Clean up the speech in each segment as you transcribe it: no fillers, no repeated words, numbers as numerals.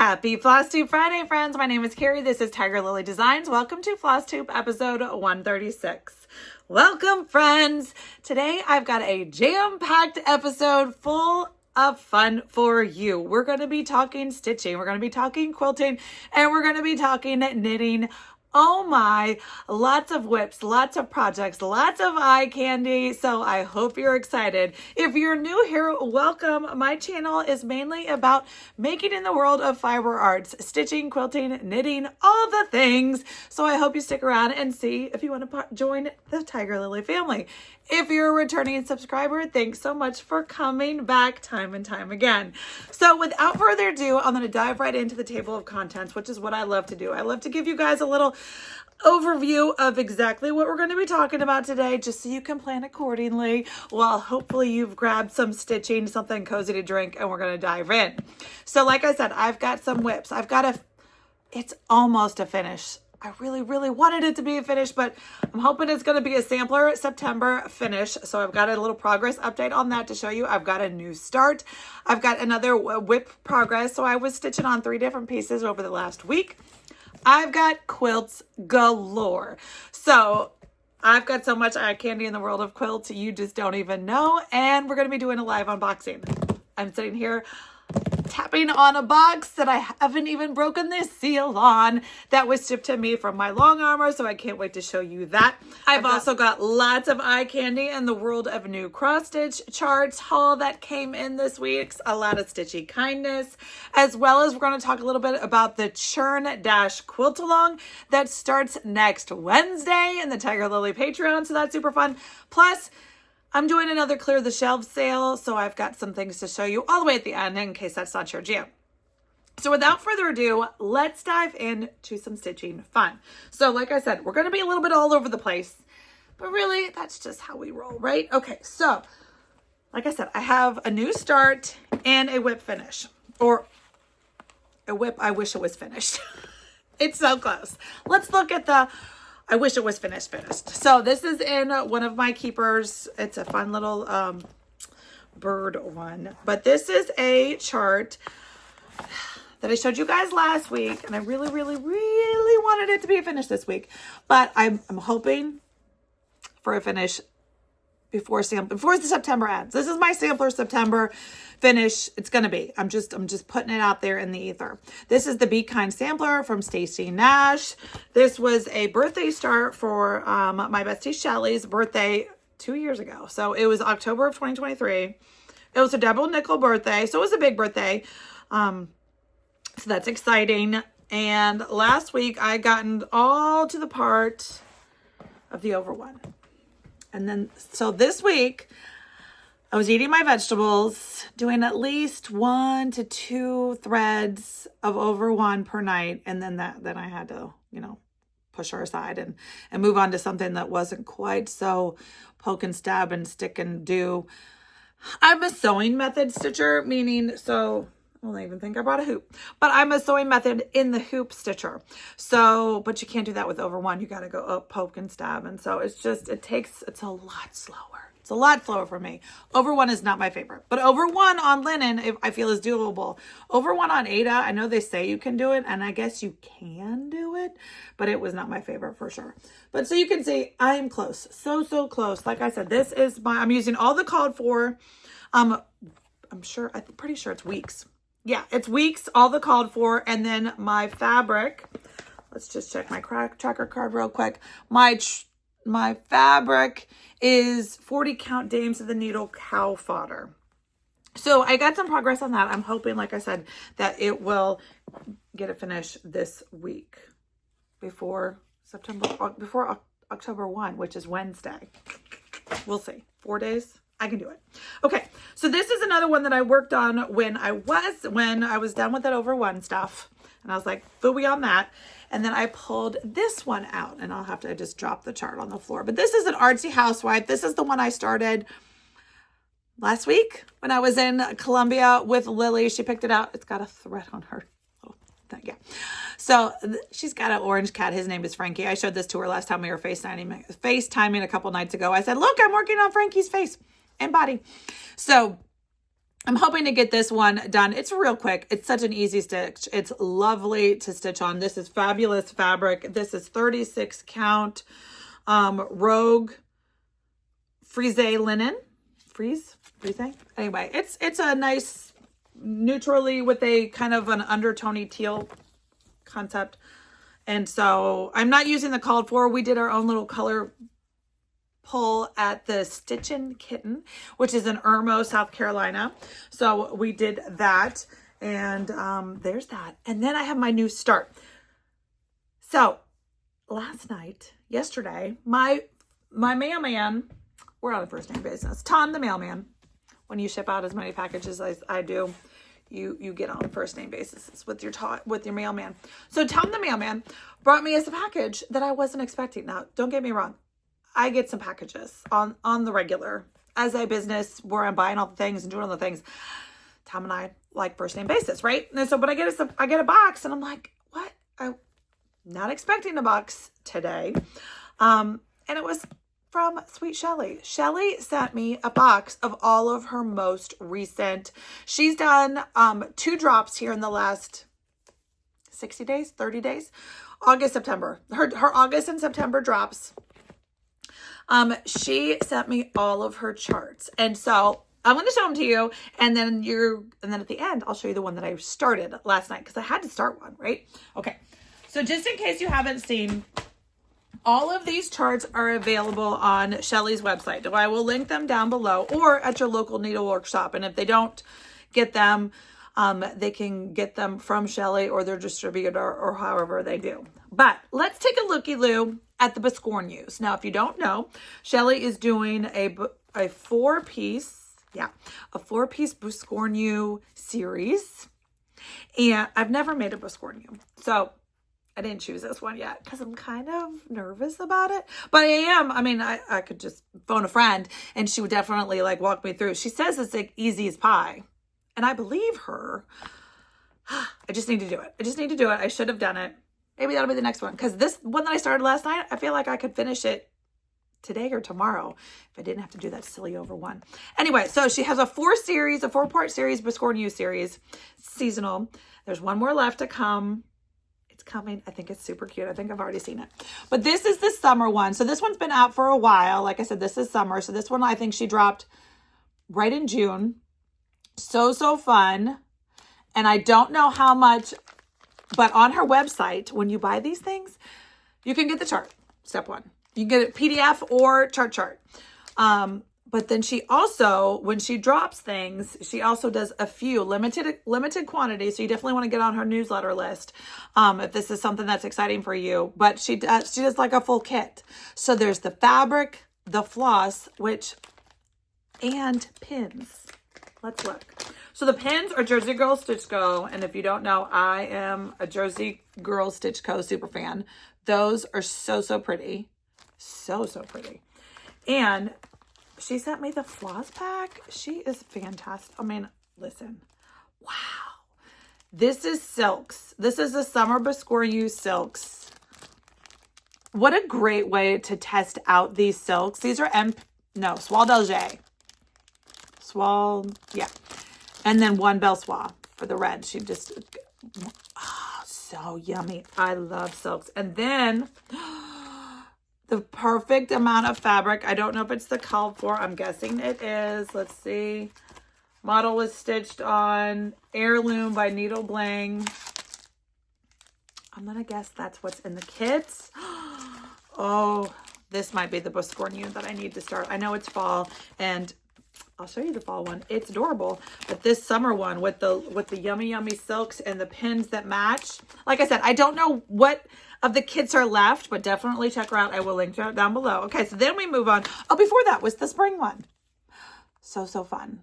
Happy Flosstube Friday, friends. My name is Kari. This is Tiger Lily Designs. Welcome to Flosstube episode 136. Welcome, friends. Today, I've got a jam-packed episode full of fun for you. We're going to be talking stitching. We're going to be talking quilting, and we're going to be talking knitting. Oh my, lots of WIPS, lots of projects, lots of eye candy. So I hope you're excited. If you're new here, welcome. My channel is mainly about making in the world of fiber arts, stitching, quilting, knitting, all the things. So I hope you stick around and see if you want to join the Tiger Lily family. If you're a returning subscriber, thanks so much for coming back time and time again. So without further ado, I'm going to dive right into the table of contents, which is what I love to do. I love to give you guys a little overview of exactly what we're going to be talking about today, just so you can plan accordingly. Well, hopefully you've grabbed some stitching, something cozy to drink, and we're going to dive in. So like I said, I've got some WIPS. It's almost a finish. I really wanted it to be a finish, but I'm hoping it's going to be a sampler September finish. So I've got a little progress update on that to show you. I've got a new start. I've got another WIP progress. So I was stitching on 3 different pieces over the last week. I've got quilts galore. So I've got so much eye candy in the world of quilts, you just don't even know. And we're going to be doing a live unboxing. I'm sitting here tapping on a box that I haven't even broken the seal on that was shipped to me from my Long Armor, so I can't wait to show you that. I've also got lots of eye candy in the world of new cross stitch charts haul that came in this week, a lot of stitchy kindness, as well as we're going to talk a little bit about the Churn Dash Quilt Along that starts next Wednesday in the Tiger Lily Patreon, so that's super fun. Plus, I'm doing another clear the shelves sale, so I've got some things to show you all the way at the end in case that's not your jam. So without further ado, let's dive into some stitching fun. So like I said, we're going to be a little bit all over the place, but really that's just how we roll, right? Okay, so like I said, I have a new start and a WIP finish, or a WIP I wish it was finished. It's so close. Let's look at the I wish it was finished. So this is in one of my keepers. It's a fun little bird one. But this is a chart that I showed you guys last week. And I really wanted it to be finished this week. But I'm hoping for a finish before the September ends. This is my sampler September finish. It's gonna be. I'm just putting it out there in the ether. This is the Be Kind sampler from Stacy Nash. This was a birthday start for my bestie Shelly's birthday 2 years ago. So it was October of 2023. It was a double nickel birthday, so it was a big birthday. So that's exciting. And last week I gotten all to the part of the over one. And then, so this week, I was eating my vegetables, doing at least 1 to 2 threads of over one per night. And then I had to, push her aside and move on to something that wasn't quite so poke and stab and stick and do. I'm a sewing method stitcher, meaning, so I don't even think I brought a hoop, but I'm a sewing method in the hoop stitcher. So, but you can't do that with over one. You got to go up, poke and stab. And so it's a lot slower. It's a lot slower for me. Over one is not my favorite, but over one on linen, I feel is doable. Over one on Ada, I know they say you can do it, and I guess you can do it, but it was not my favorite for sure. But so you can see I am close. So close. Like I said, I'm using all the called for. I'm pretty sure it's weeks. Yeah, it's weeks, all the called for, and then my fabric. Let's just check my tracker card real quick. My fabric is 40 count Dames of the Needle cow fodder. So I got some progress on that. I'm hoping, like I said, that it will get a finish this week before October 1, which is Wednesday. We'll see. 4 days. I can do it. Okay, so this is another one that I worked on when I was done with that over one stuff. And I was like, phooey on that. And then I pulled this one out, and I just drop the chart on the floor. But this is an Artsy Housewife. This is the one I started last week when I was in Columbia with Lily. She picked it out. It's got a thread on her little thing. Yeah. So she's got an orange cat. His name is Frankie. I showed this to her last time we were FaceTiming a couple nights ago. I said, look, I'm working on Frankie's face and body. So I'm hoping to get this one done. It's real quick. It's such an easy stitch. It's lovely to stitch on. This is fabulous fabric. This is 36 count Rogue Frise linen. Frise? Anyway, it's a nice neutrally with a kind of an undertony teal concept. And so I'm not using the called for. We did our own little color pull at the Stitchin' Kitten, which is in Irmo, South Carolina. So we did that, and there's that. And then I have my new start. So yesterday, my mailman, we're on a first name basis, Tom the mailman. When you ship out as many packages as I do, you get on a first name basis with your mailman. So Tom the mailman brought me as a package that I wasn't expecting. Now, don't get me wrong. I get some packages on the regular as a business where I'm buying all the things and doing all the things. Tom and I like first name basis, right? And so, but I get a box and I'm like, what? I'm not expecting a box today. And it was from Sweet Shelly. Shelly sent me a box of all of her most recent. She's done 2 drops here in the last 60 days, 30 days, August, September. Her August and September drops. She sent me all of her charts. And so I'm going to show them to you. And then at the end, I'll show you the one that I started last night because I had to start one, right? Okay. So just in case you haven't seen, all of these charts are available on Shelly's website. I will link them down below or at your local needlework shop. And if they don't get them, they can get them from Shelly or their distributor or however they do. But let's take a looky-loo at the Biscornues. Now, if you don't know, Shelly is doing a 4-piece Biscornu series. And I've never made a Biscornu. So I didn't choose this one yet because I'm kind of nervous about it. But I could just phone a friend and she would definitely like walk me through. She says it's like easy as pie. And I believe her. I just need to do it. I should have done it. Maybe that'll be the next one. Because this one that I started last night, I feel like I could finish it today or tomorrow if I didn't have to do that silly over one. Anyway, so she has a 4-part series, Biscornu series, seasonal. There's one more left to come. It's coming. I think it's super cute. I think I've already seen it. But this is the summer one. So this one's been out for a while. Like I said, this is summer. So this one I think she dropped right in June. So fun. And I don't know how much, but on her website, when you buy these things, you can get the chart, step 1. You can get it PDF or chart. But then she also, when she drops things, she also does a few limited quantities. So you definitely want to get on her newsletter list if this is something that's exciting for you. But she does like a full kit. So there's the fabric, the floss, and pins. Let's look. So the pins are Jersey Girl Stitch Co. And if you don't know, I am a Jersey Girl Stitch Co. super fan. Those are so pretty. So pretty. And she sent me the floss pack. She is fantastic. I mean, listen. Wow. This is silks. This is the Summer Biscornu silks. What a great way to test out these silks. These are Soie d'Alger. Yeah. And then one Belle Soie for the red. She just, so yummy. I love silks. And then the perfect amount of fabric. I don't know if it's the called for. I'm guessing it is. Let's see. Model is stitched on Heirloom by Needle Bling. I'm going to guess that's what's in the kits. Oh, this might be the Biscornu that I need to start. I know it's fall and I'll show you the fall one. It's adorable. But this summer one with the yummy silks and the pins that match. Like I said, I don't know what of the kits are left, but definitely check her out. I will link to it down below. Okay, so then we move on. Oh, before that was the spring one. So fun.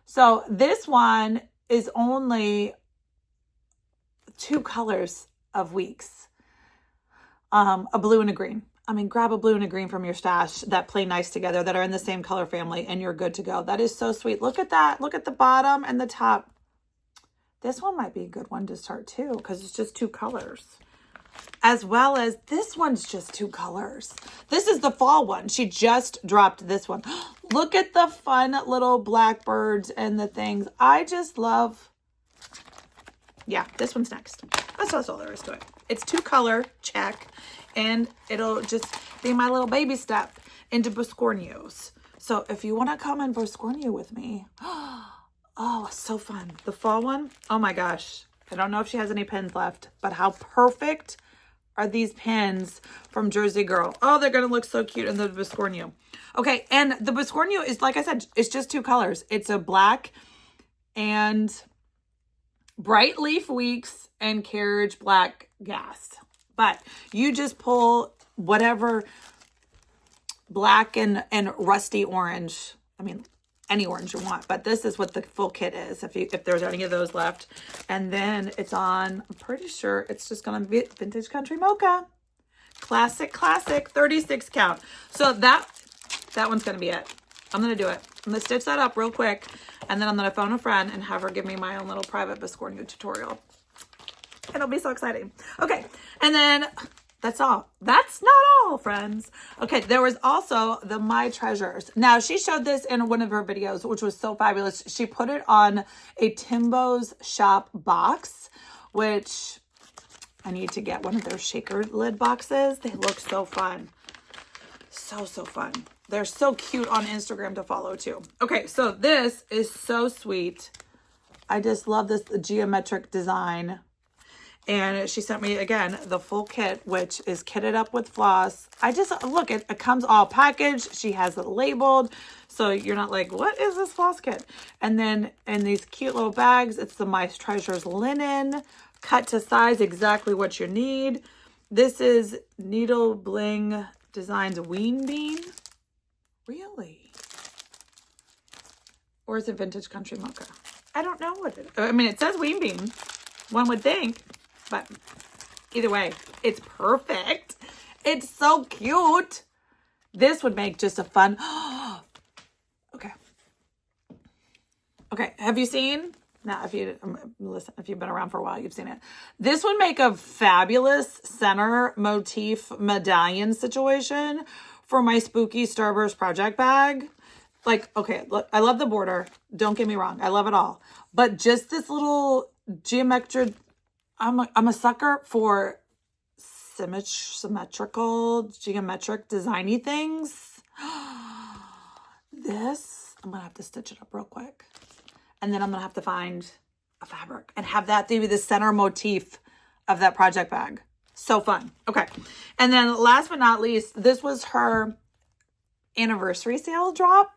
So this one is only 2 colors of weeks. A blue and a green. I mean, grab a blue and a green from your stash that play nice together, that are in the same color family, and you're good to go. That is so sweet. Look at that. Look at the bottom and the top. This one might be a good one to start too, because it's just 2 colors. as well as this one's just 2 colors. This is the fall one. She just dropped this one. Look at the fun little blackbirds and the things. I just love, yeah, this one's next. That's all there is to it. It's 2 color, check, and it'll just be my little baby step into Biscornios. So if you want to come in Biscornio with me, oh, so fun. The fall one, oh my gosh. I don't know if she has any pins left, but how perfect are these pins from Jersey Girl? Oh, they're going to look so cute in the Biscornio. Okay, and the Biscornio is, like I said, it's just 2 colors. It's a black and bright leaf weeks and carriage black gas. But you just pull whatever black and rusty orange. I mean, any orange you want, but this is what the full kit is, if there's any of those left. And then it's on, I'm pretty sure it's just gonna be Vintage Country Mocha. Classic, 36 count. So that one's gonna be it. I'm gonna do it. I'm gonna stitch that up real quick, and then I'm gonna phone a friend and have her give me my own little private Biscornio tutorial. It'll be so exciting. Okay, and then that's all. That's not all, friends. Okay, there was also the My Treasures. Now, she showed this in one of her videos, which was so fabulous. She put it on a Timbo's Shop box, which I need to get one of their shaker lid boxes. They look so fun. So fun. They're so cute on Instagram to follow, too. Okay, so this is so sweet. I just love this geometric design. And she sent me, again, the full kit, which is kitted up with floss. I just, look, it comes all packaged. She has it labeled. So you're not like, what is this floss kit? And then in these cute little bags, it's the My Treasures linen, cut to size, exactly what you need. This is Needle Bling Designs Ween Bean. Really? Or is it Vintage Country Mocha? I don't know what it is. I mean, it says Ween Bean. One would think. But either way, it's perfect. It's so cute. This would make just a fun. Okay. Okay. Have you seen? Now, if you've been around for a while, you've seen it. This would make a fabulous center motif medallion situation for my spooky Starburst project bag. Like, okay, look, I love the border. Don't get me wrong. I love it all. But just this little geometric. I'm a sucker for symmetrical, geometric, designy things. This, I'm going to have to stitch it up real quick. And then I'm going to have to find a fabric and have that be the center motif of that project bag. So fun. Okay. And then last but not least, this was her anniversary sale drop.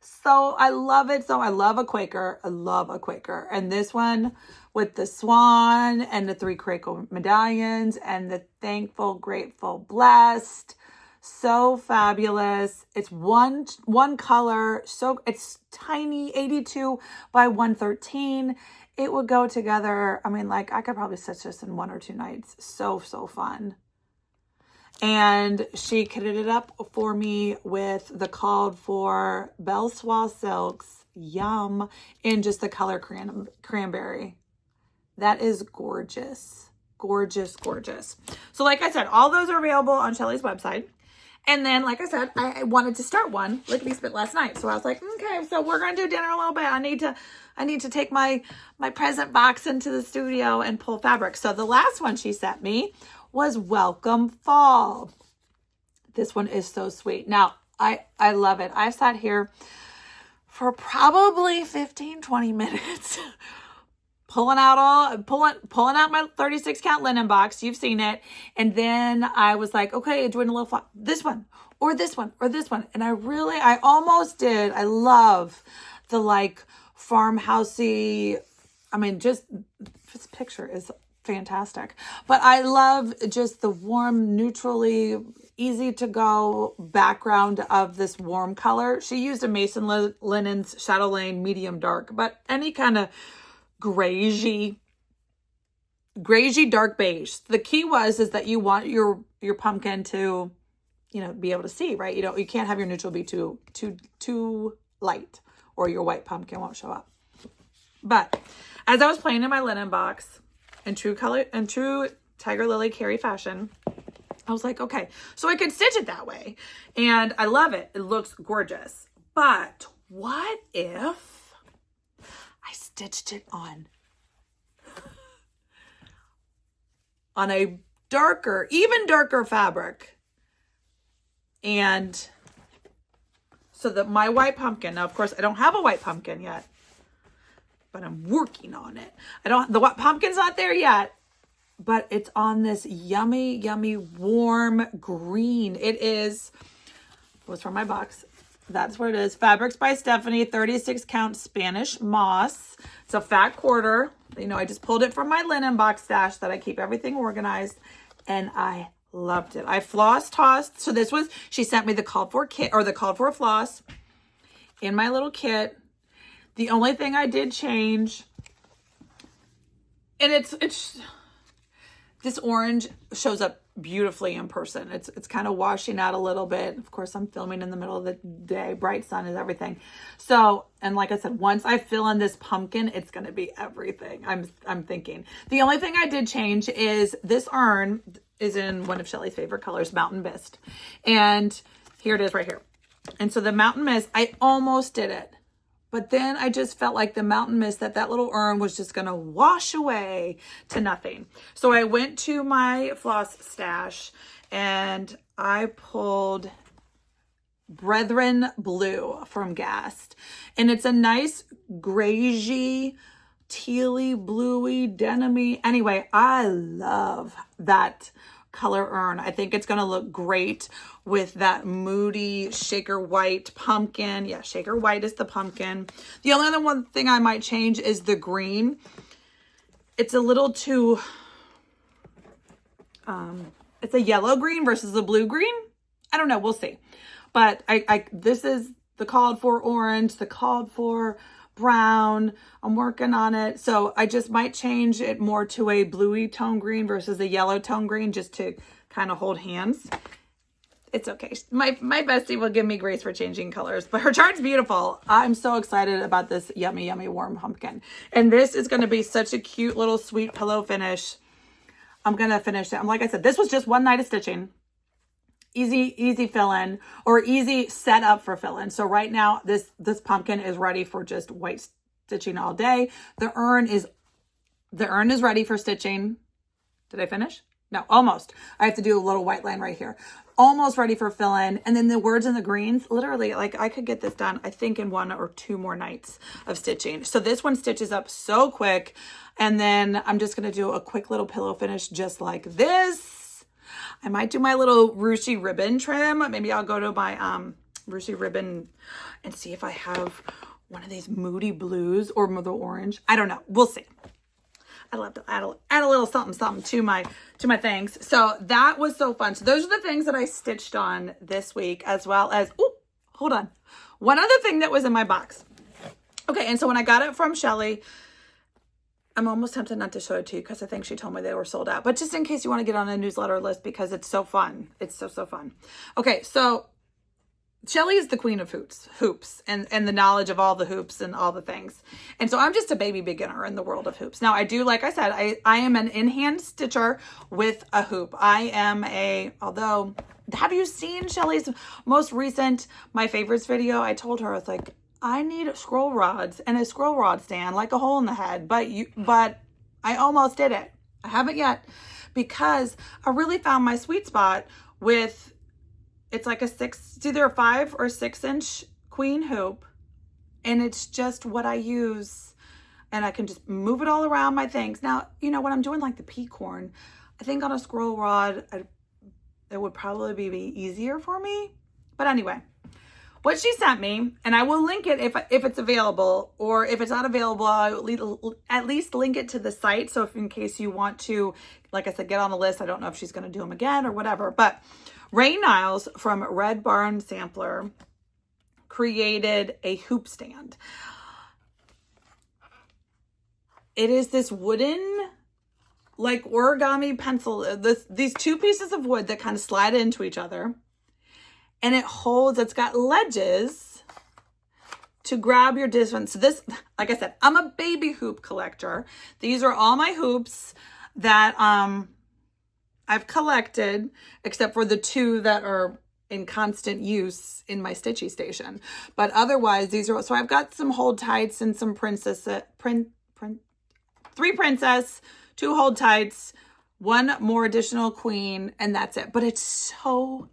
So I love it. So I love a Quaker. I love a Quaker. And this one with the swan and the 3 Quaker medallions and the thankful, grateful, blessed. So fabulous. It's one color. So it's tiny, 82 by 113. It would go together. I mean, like, I could probably stitch this in 1 or 2 nights. So fun. And she kitted it up for me with the called for Belle Soie Silks, yum, in just the color cranberry. That is gorgeous. Gorgeous. So like I said, all those are available on Shelly's website. And then, like I said, I wanted to start one lickety split last night. So I was like, okay, so we're going to do dinner a little bit. I need to take my present box into the studio and pull fabric. So the last one she sent me was Welcome Fall. This one is so sweet. Now, I love it. I sat here for probably 15-20 minutes pulling out my 36 count linen box. You've seen it. And then I was like, okay, doing a little this one or this one or this one. And I almost did. I love the like farmhousey. I mean, just this picture is fantastic. But I love just the warm, neutrally easy to go background of this warm color. She used a Mason Linens Shadow Lane medium dark, but any kind of grayy dark beige. The key is that you want your pumpkin to, be able to see, right? You can't have your neutral be too light or your white pumpkin won't show up. But as I was playing in my linen box in true Tiger Lily Kari fashion. I was like, okay, so I could stitch it that way. And I love it. It looks gorgeous. But what if I stitched it on a darker, even darker fabric? And so that my white pumpkin, now of course I don't have a white pumpkin yet, but I'm working on it. The white pumpkin's not there yet, but it's on this yummy, yummy, warm green. It was from my box. That's what it is. Fabrics by Stephanie, 36 count Spanish moss. It's a fat quarter. You know, I just pulled it from my linen box stash that I keep everything organized, and I loved it. I floss tossed. So this was, she sent me the called for kit, or the called for floss in my little kit. The only thing I did change, and it's this orange shows up beautifully in person. It's kind of washing out a little bit. Of course, I'm filming in the middle of the day. Bright sun is everything. So, and like I said, once I fill in this pumpkin, it's going to be everything. I'm thinking. The only thing I did change is this urn is in one of Shelly's favorite colors, Mountain Mist. And here it is right here. And so the Mountain Mist, I almost did it. But then I just felt like the Mountain Mist, that little urn was just going to wash away to nothing. So I went to my floss stash and I pulled Brethren Blue from Gast. And it's a nice grayish, tealy, bluey, denim-y. Anyway, I love that color urn. I think it's going to look great with that moody shaker white pumpkin. Yeah, shaker white is the pumpkin. The only other one thing I might change is the green. It's a little too, it's a yellow green versus a blue green. I don't know. We'll see. But this is the called for orange, the called for brown. I'm working on it. So I just might change it more to a bluey tone green versus a yellow tone green, just to kind of hold hands. It's okay. My bestie will give me grace for changing colors, but her chart's beautiful. I'm so excited about this yummy, yummy warm pumpkin. And this is going to be such a cute little sweet pillow finish. I'm going to finish it. Like I said, this was just one night of stitching. Easy fill-in, or easy setup for fill-in. So right now, this pumpkin is ready for just white stitching all day. The urn is ready for stitching. Did I finish? No, almost. I have to do a little white line right here. Almost ready for fill-in. And then the words and the greens, literally, like I could get this done, I think, in 1 or 2 more nights of stitching. So this one stitches up so quick. And then I'm just going to do a quick little pillow finish just like this. I might do my little ruchy ribbon trim. Maybe I'll go to my ruchy ribbon and see if I have one of these moody blues or the orange. I don't know. We'll see. I'd love to add a little something to my things. So that was so fun. So those are the things that I stitched on this week, as well as, oh, hold on. One other thing that was in my box. Okay, and so when I got it from Shelly, I'm almost tempted not to show it to you because I think she told me they were sold out. But just in case you want to get on a newsletter list, because it's so fun. It's so fun. Okay, so Shelly is the queen of hoops and the knowledge of all the hoops and all the things. And so I'm just a baby beginner in the world of hoops. Now I do, like I said, I am an in-hand stitcher with a hoop. Although, have you seen Shelly's most recent My Favorites video? I told her, I was like, I need scroll rods and a scroll rod stand, like a hole in the head. But I almost did it. I haven't yet, because I really found my sweet spot with, it's like it's either a 5 or 6 inch queen hoop. And it's just what I use. And I can just move it all around my things. Now, you know, when I'm doing like the pea corn, I think on a scroll rod, it would probably be easier for me. But anyway, what she sent me, and I will link it if it's available, or if it's not available, I'll at least link it to the site. So if in case you want to, like I said, get on the list. I don't know if she's going to do them again or whatever. But Ray Niles from Red Barn Sampler created a hoop stand. It is this wooden, like origami pencil, these 2 pieces of wood that kind of slide into each other. And it's got ledges to grab your distance. So this, like I said, I'm a baby hoop collector. These are all my hoops that I've collected, except for the 2 that are in constant use in my stitchy station. But otherwise, these are, so I've got some hold tights and some 3 princess, 2 hold tights, 1 more additional queen, and that's it. But it's so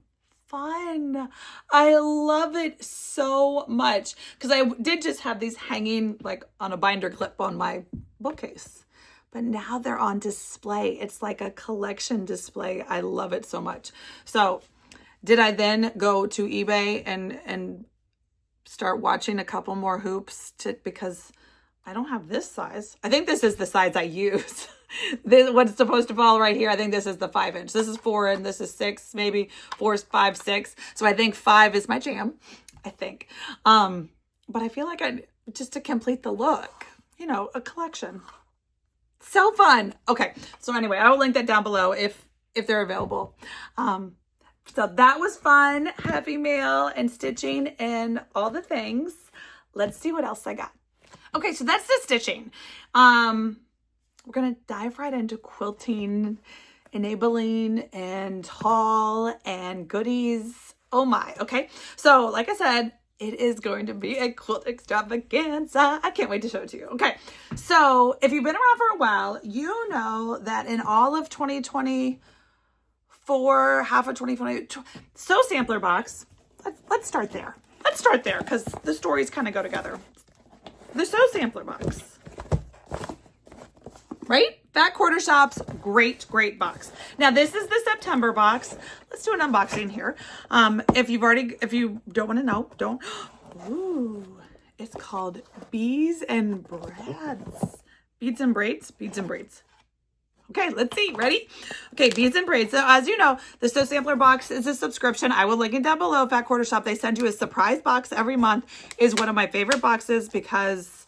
fun. I love it so much because I did just have these hanging like on a binder clip on my bookcase, but now they're on display. It's like a collection display. I love it so much. So did I then go to eBay and start watching a couple more hoops because I don't have this size. I think this is the size I use. This, what's supposed to fall right here, I think this is the 5-inch. This is 4 and this is 6, maybe 4, 5, 6. So I think 5 is my jam, I think. But I feel like just to complete the look, you know, a collection. So fun. Okay. So anyway, I will link that down below if they're available. So that was fun, heavy mail and stitching and all the things. Let's see what else I got. Okay, so that's the stitching. We're going to dive right into quilting, enabling and haul and goodies. Oh my, okay. So like I said, it is going to be a quilt extravaganza. I can't wait to show it to you. Okay, so if you've been around for a while, you know that in all of 2024, half of 2020, Sew Sampler Box, let's start there. Let's start there because the stories kind of go together. The Sew Sampler Box, right? Fat Quarter Shop's great box. Now this is the September box. Let's do an unboxing here. If you don't want to know, don't. Ooh, it's called Beads and Braids. Beads and Braids. Beads and Braids. Okay, let's see. Ready? Okay, Beads and Braids. So as you know, the Sew Sampler Box is a subscription. I will link it down below. Fat Quarter Shop. They send you a surprise box every month. Is one of my favorite boxes because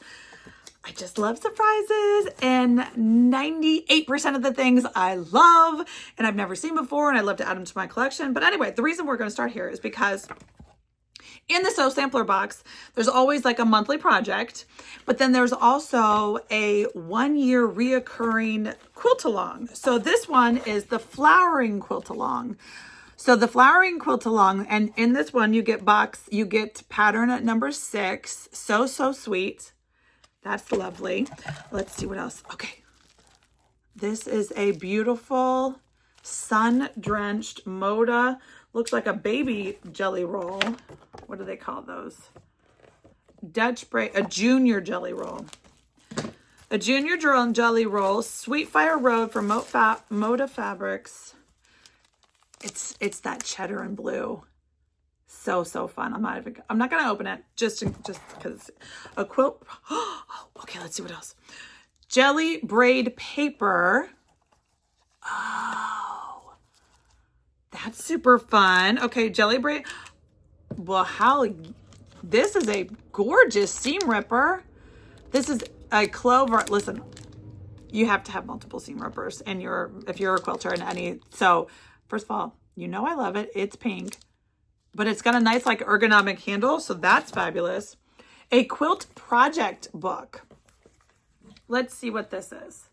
I just love surprises, and 98% of the things I love and I've never seen before, and I love to add them to my collection. But anyway, the reason we're going to start here is because in the Sew Sampler Box, there's always like a monthly project, but then there's also a 1-year reoccurring quilt along. So this one is the flowering quilt along. So the flowering quilt along, and in this one you get pattern at number 6. So sweet. That's lovely. Let's see what else. Okay. This is a beautiful sun-drenched Moda. Looks like a baby jelly roll. What do they call those? A junior jelly roll. A junior jelly roll. Sweet Fire Road from Moda Fabrics. It's that cheddar and blue. So fun. I'm not gonna open it just because a quilt. Oh, okay, let's see what else. Jelly braid paper. Oh, that's super fun. Okay, jelly braid. Well, this is a gorgeous seam ripper. This is a clover. Listen, you have to have multiple seam rippers if you're a quilter in any. So first of all, you know I love it. It's pink. But it's got a nice like ergonomic handle, so that's fabulous. A quilt project book. Let's see what this is.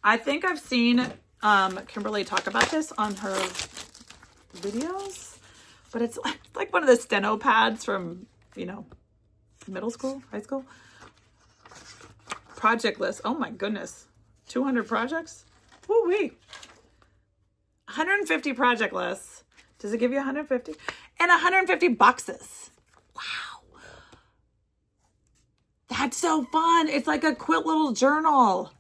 I think I've seen Kimberly talk about this on her videos, but it's like one of the steno pads from, you know, middle school, high school. Project list. Oh my goodness. 200 projects? Woo-wee. 150 project lists. Does it give you 150? And 150 boxes. Wow. That's so fun. It's like a quilt little journal.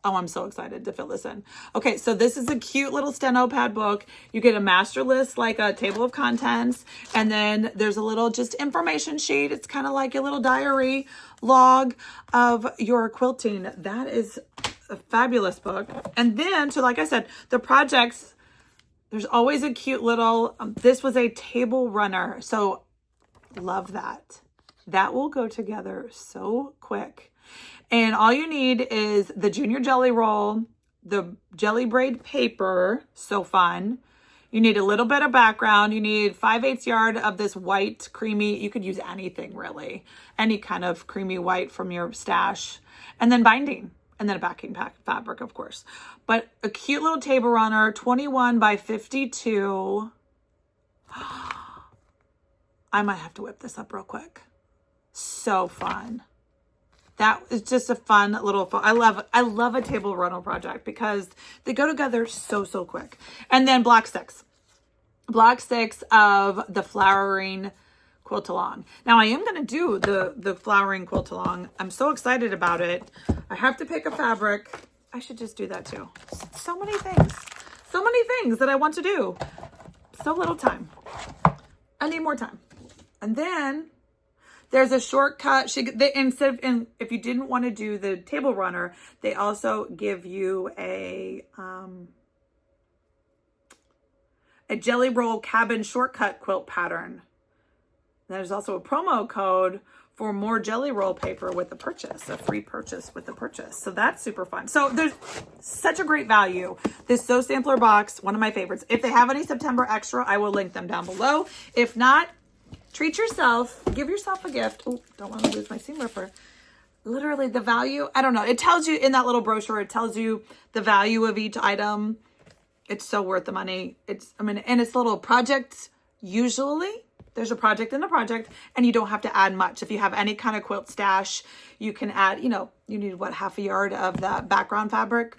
Oh, I'm so excited to fill this in. Okay, so this is a cute little steno pad book. You get a master list, like a table of contents, and then there's a little just information sheet. It's kind of like a little diary log of your quilting. That is a fabulous book. And then, so like I said, the projects, there's always a cute little, this was a table runner. So love that. That will go together so quick. And all you need is the junior jelly roll, the jelly braid paper, so fun. You need a little bit of background. You need 5/8 yard of this white creamy, you could use anything really, any kind of creamy white from your stash. And then binding. and then a backing fabric, of course. But a cute little table runner, 21 by 52. I might have to whip this up real quick. So fun. That is just a fun little fun. I love a table runner project because they go together so quick. And then block 6. Block 6 of the flowering quilt along. Now I am going to do the flowering quilt along. I'm so excited about it. I have to pick a fabric. I should just do that too. So many things that I want to do. So little time. I need more time. And then there's a shortcut. If you didn't want to do the table runner, they also give you a jelly roll cabin shortcut quilt pattern. There's also a promo code for more jelly roll paper with the purchase, a free purchase with the purchase. So that's super fun. So there's such a great value. This Sew Sampler box, one of my favorites. If they have any September extra, I will link them down below. If not, treat yourself, give yourself a gift. Oh, don't want to lose my seam ripper. Literally the value, I don't know. It tells you in that little brochure, it tells you the value of each item. It's so worth the money. And it's little projects. Usually there's a project in a project and you don't have to add much. If you have any kind of quilt stash, you can add, you need what, half a yard of that background fabric.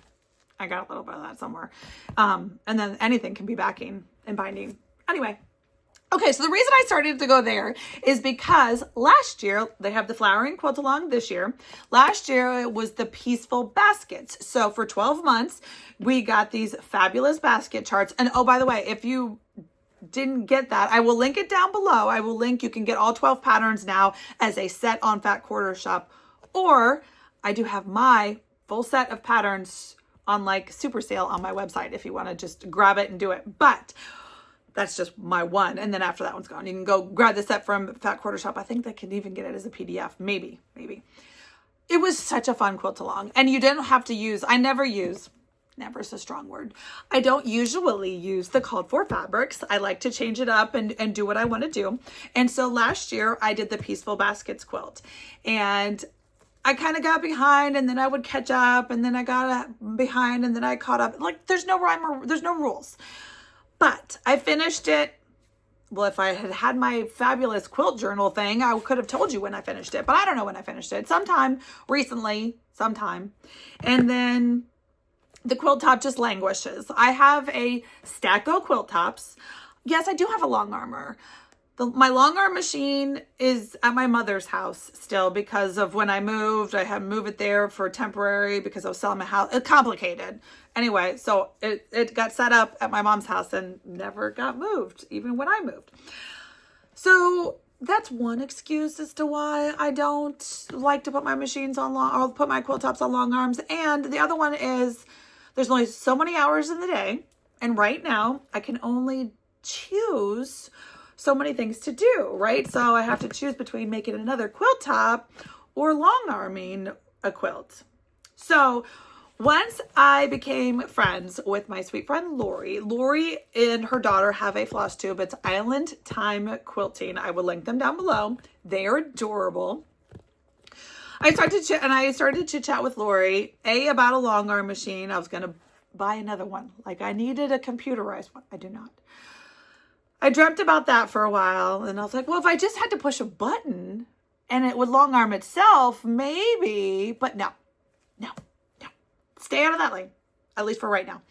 I got a little bit of that somewhere. And then anything can be backing and binding. Anyway. Okay, so the reason I started to go there is because last year, they have the flowering quilt along this year. Last year, it was the Pieceful baskets. So for 12 months, we got these fabulous basket charts. And oh, by the way, if you didn't get that, I will link it down below. I will link, you can get all 12 patterns now as a set on Fat Quarter Shop. Or I do have my full set of patterns on like super sale on my website if you want to just grab it and do it. But that's just my one. And then after that one's gone, you can go grab the set from Fat Quarter Shop. I think they can even get it as a PDF. Maybe. It was such a fun quilt along. And you didn't have to use, never is a strong word. I don't usually use the called for fabrics. I like to change it up and do what I want to do. And so last year I did the Pieceful Baskets quilt. And I kind of got behind and then I would catch up and then I got behind and then I caught up. Like there's no rhyme or there's no rules. But I finished it. Well, if I had had my fabulous quilt journal thing, I could have told you when I finished it. But I don't know when I finished it. Sometime recently. And then the quilt top just languishes. I have a stack of quilt tops. Yes, I do have a long armor. My long arm machine is at my mother's house still because of when I moved. I had to move it there for temporary because I was selling my house. It's complicated. Anyway, so it got set up at my mom's house and never got moved, even when I moved. So that's one excuse as to why I don't like to put my machines on or put my quilt tops on long arms. And the other one is there's only so many hours in the day. And right now I can only choose so many things to do, right? So I have to choose between making another quilt top or long arming a quilt. So once I became friends with my sweet friend Lori and her daughter have a Flosstube. It's Island Time Quilting. I will link them down below. They are adorable. I started to chat with Lori about a long arm machine. I was going to buy another one. Like I needed a computerized one. I do not. I dreamt about that for a while and I was like, well, if I just had to push a button and it would long arm itself, maybe, but no. Stay out of that lane, at least for right now.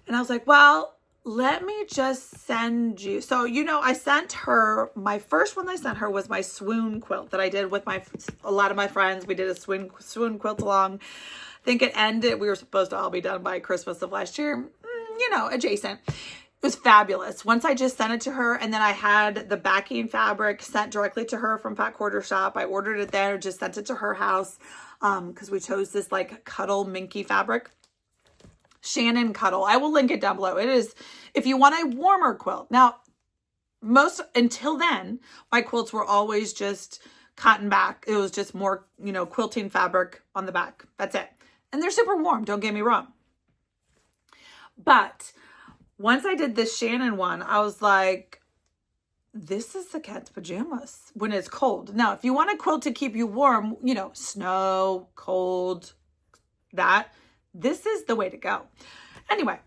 And I was like, well, let me just send you. So, I sent her, my first one I sent her was my swoon quilt that I did with a lot of my friends. We did a swoon quilt along. I think it ended, we were supposed to all be done by Christmas of last year, adjacent. It was fabulous. Once I just sent it to her and then I had the backing fabric sent directly to her from Fat Quarter Shop. I ordered it there, just sent it to her house because we chose this like cuddle minky fabric. Shannon Cuddle. I will link it down below. It is, if you want a warmer quilt. Now, until then, my quilts were always just cotton back. It was just more, quilting fabric on the back. That's it. And they're super warm. Don't get me wrong. But once I did this Shannon one, I was like, this is the cat's pajamas when it's cold. Now, if you want a quilt to keep you warm, snow, cold, this is the way to go. Anyway,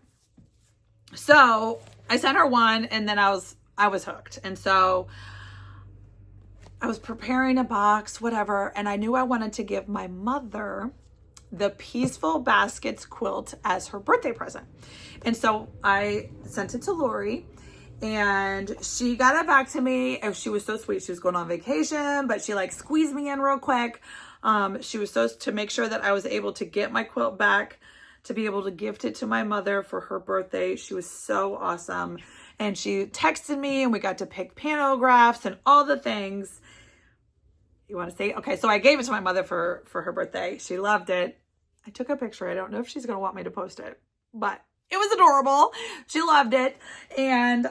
so I sent her one, and then I was hooked. And so I was preparing a box, whatever, and I knew I wanted to give my mother the Pieceful Baskets quilt as her birthday present. And so I sent it to Lori, and she got it back to me, and she was so sweet. She was going on vacation, but she like squeezed me in real quick. She was so to make sure that I was able to get my quilt back to be able to gift it to my mother for her birthday. She was so awesome. And she texted me, and we got to pick panographs and all the things. You want to see? Okay, so I gave it to my mother for her birthday. She loved it. I took a picture. I don't know if she's going to want me to post it, but it was adorable. She loved it. And,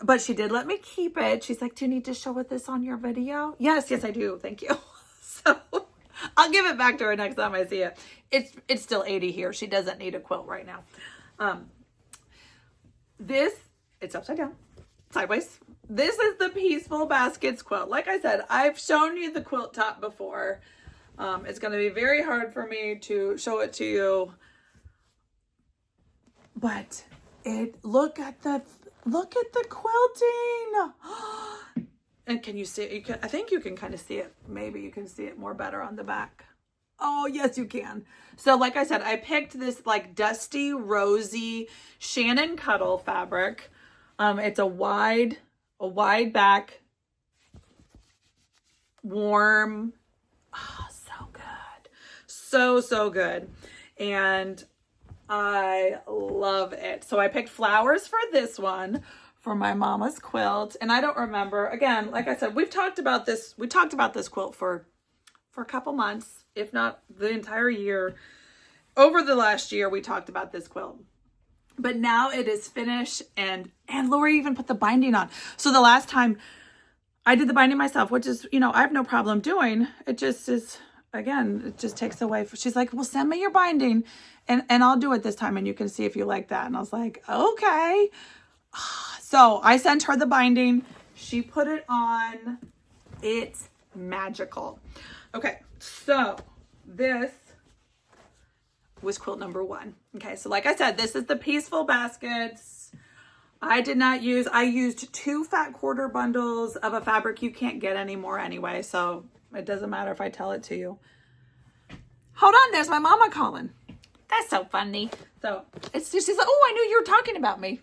but she did let me keep it. She's like, do you need to show this on your video? Yes, I do. Thank you. So I'll give it back to her next time I see it. It's still 80 here. She doesn't need a quilt right now. It's upside down, sideways. This is the Pieceful Baskets quilt. Like I said, I've shown you the quilt top before. It's going to be very hard for me to show it to you. But look at the quilting. And can you see it? I think you can kind of see it. Maybe you can see it more better on the back. Oh, yes, you can. So like I said, I picked this like dusty, rosy Shannon Cuddle fabric. It's a wide back, warm. Oh, so good. So good. And I love it. So I picked flowers for this one for my mama's quilt. And I don't remember, again, like I said, we talked about this quilt for a couple months, if not the entire year. Over the last year, we talked about this quilt. But now it is finished, and Lori even put the binding on. So the last time I did the binding myself, which is, I have no problem doing. It just is, again, it just takes away. She's like, well, send me your binding and I'll do it this time, and you can see if you like that. And I was like, okay. So I sent her the binding. She put it on. It's magical. Okay, so this was quilt number 1. Okay, so like I said, this is the Pieceful Baskets. I used 2 fat quarter bundles of a fabric you can't get anymore anyway, so it doesn't matter if I tell it to you. Hold on, there's my mama calling. That's so funny. So she's like, oh, I knew you were talking about me.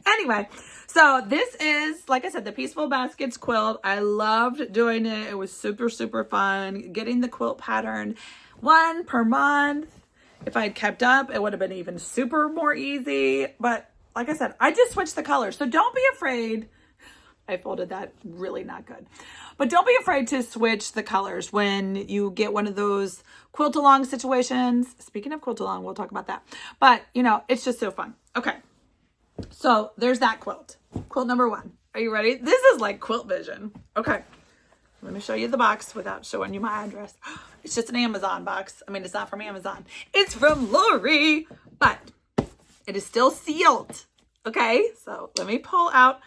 Anyway, so this is, like I said, the Pieceful Baskets quilt. I loved doing it. It was super, super fun. Getting the quilt pattern 1 per month. If I had kept up, it would have been even super more easy. But like I said, I just switched the colors. So don't be afraid. I folded that really not good. But don't be afraid to switch the colors when you get one of those quilt along situations. Speaking of quilt along, we'll talk about that. But, it's just so fun. Okay. So there's that quilt. Quilt number 1. Are you ready? This is like quilt vision. Okay. Let me show you the box without showing you my address. It's just an Amazon box. I mean, it's not from Amazon. It's from Lori, but it is still sealed. Okay. So let me pull out.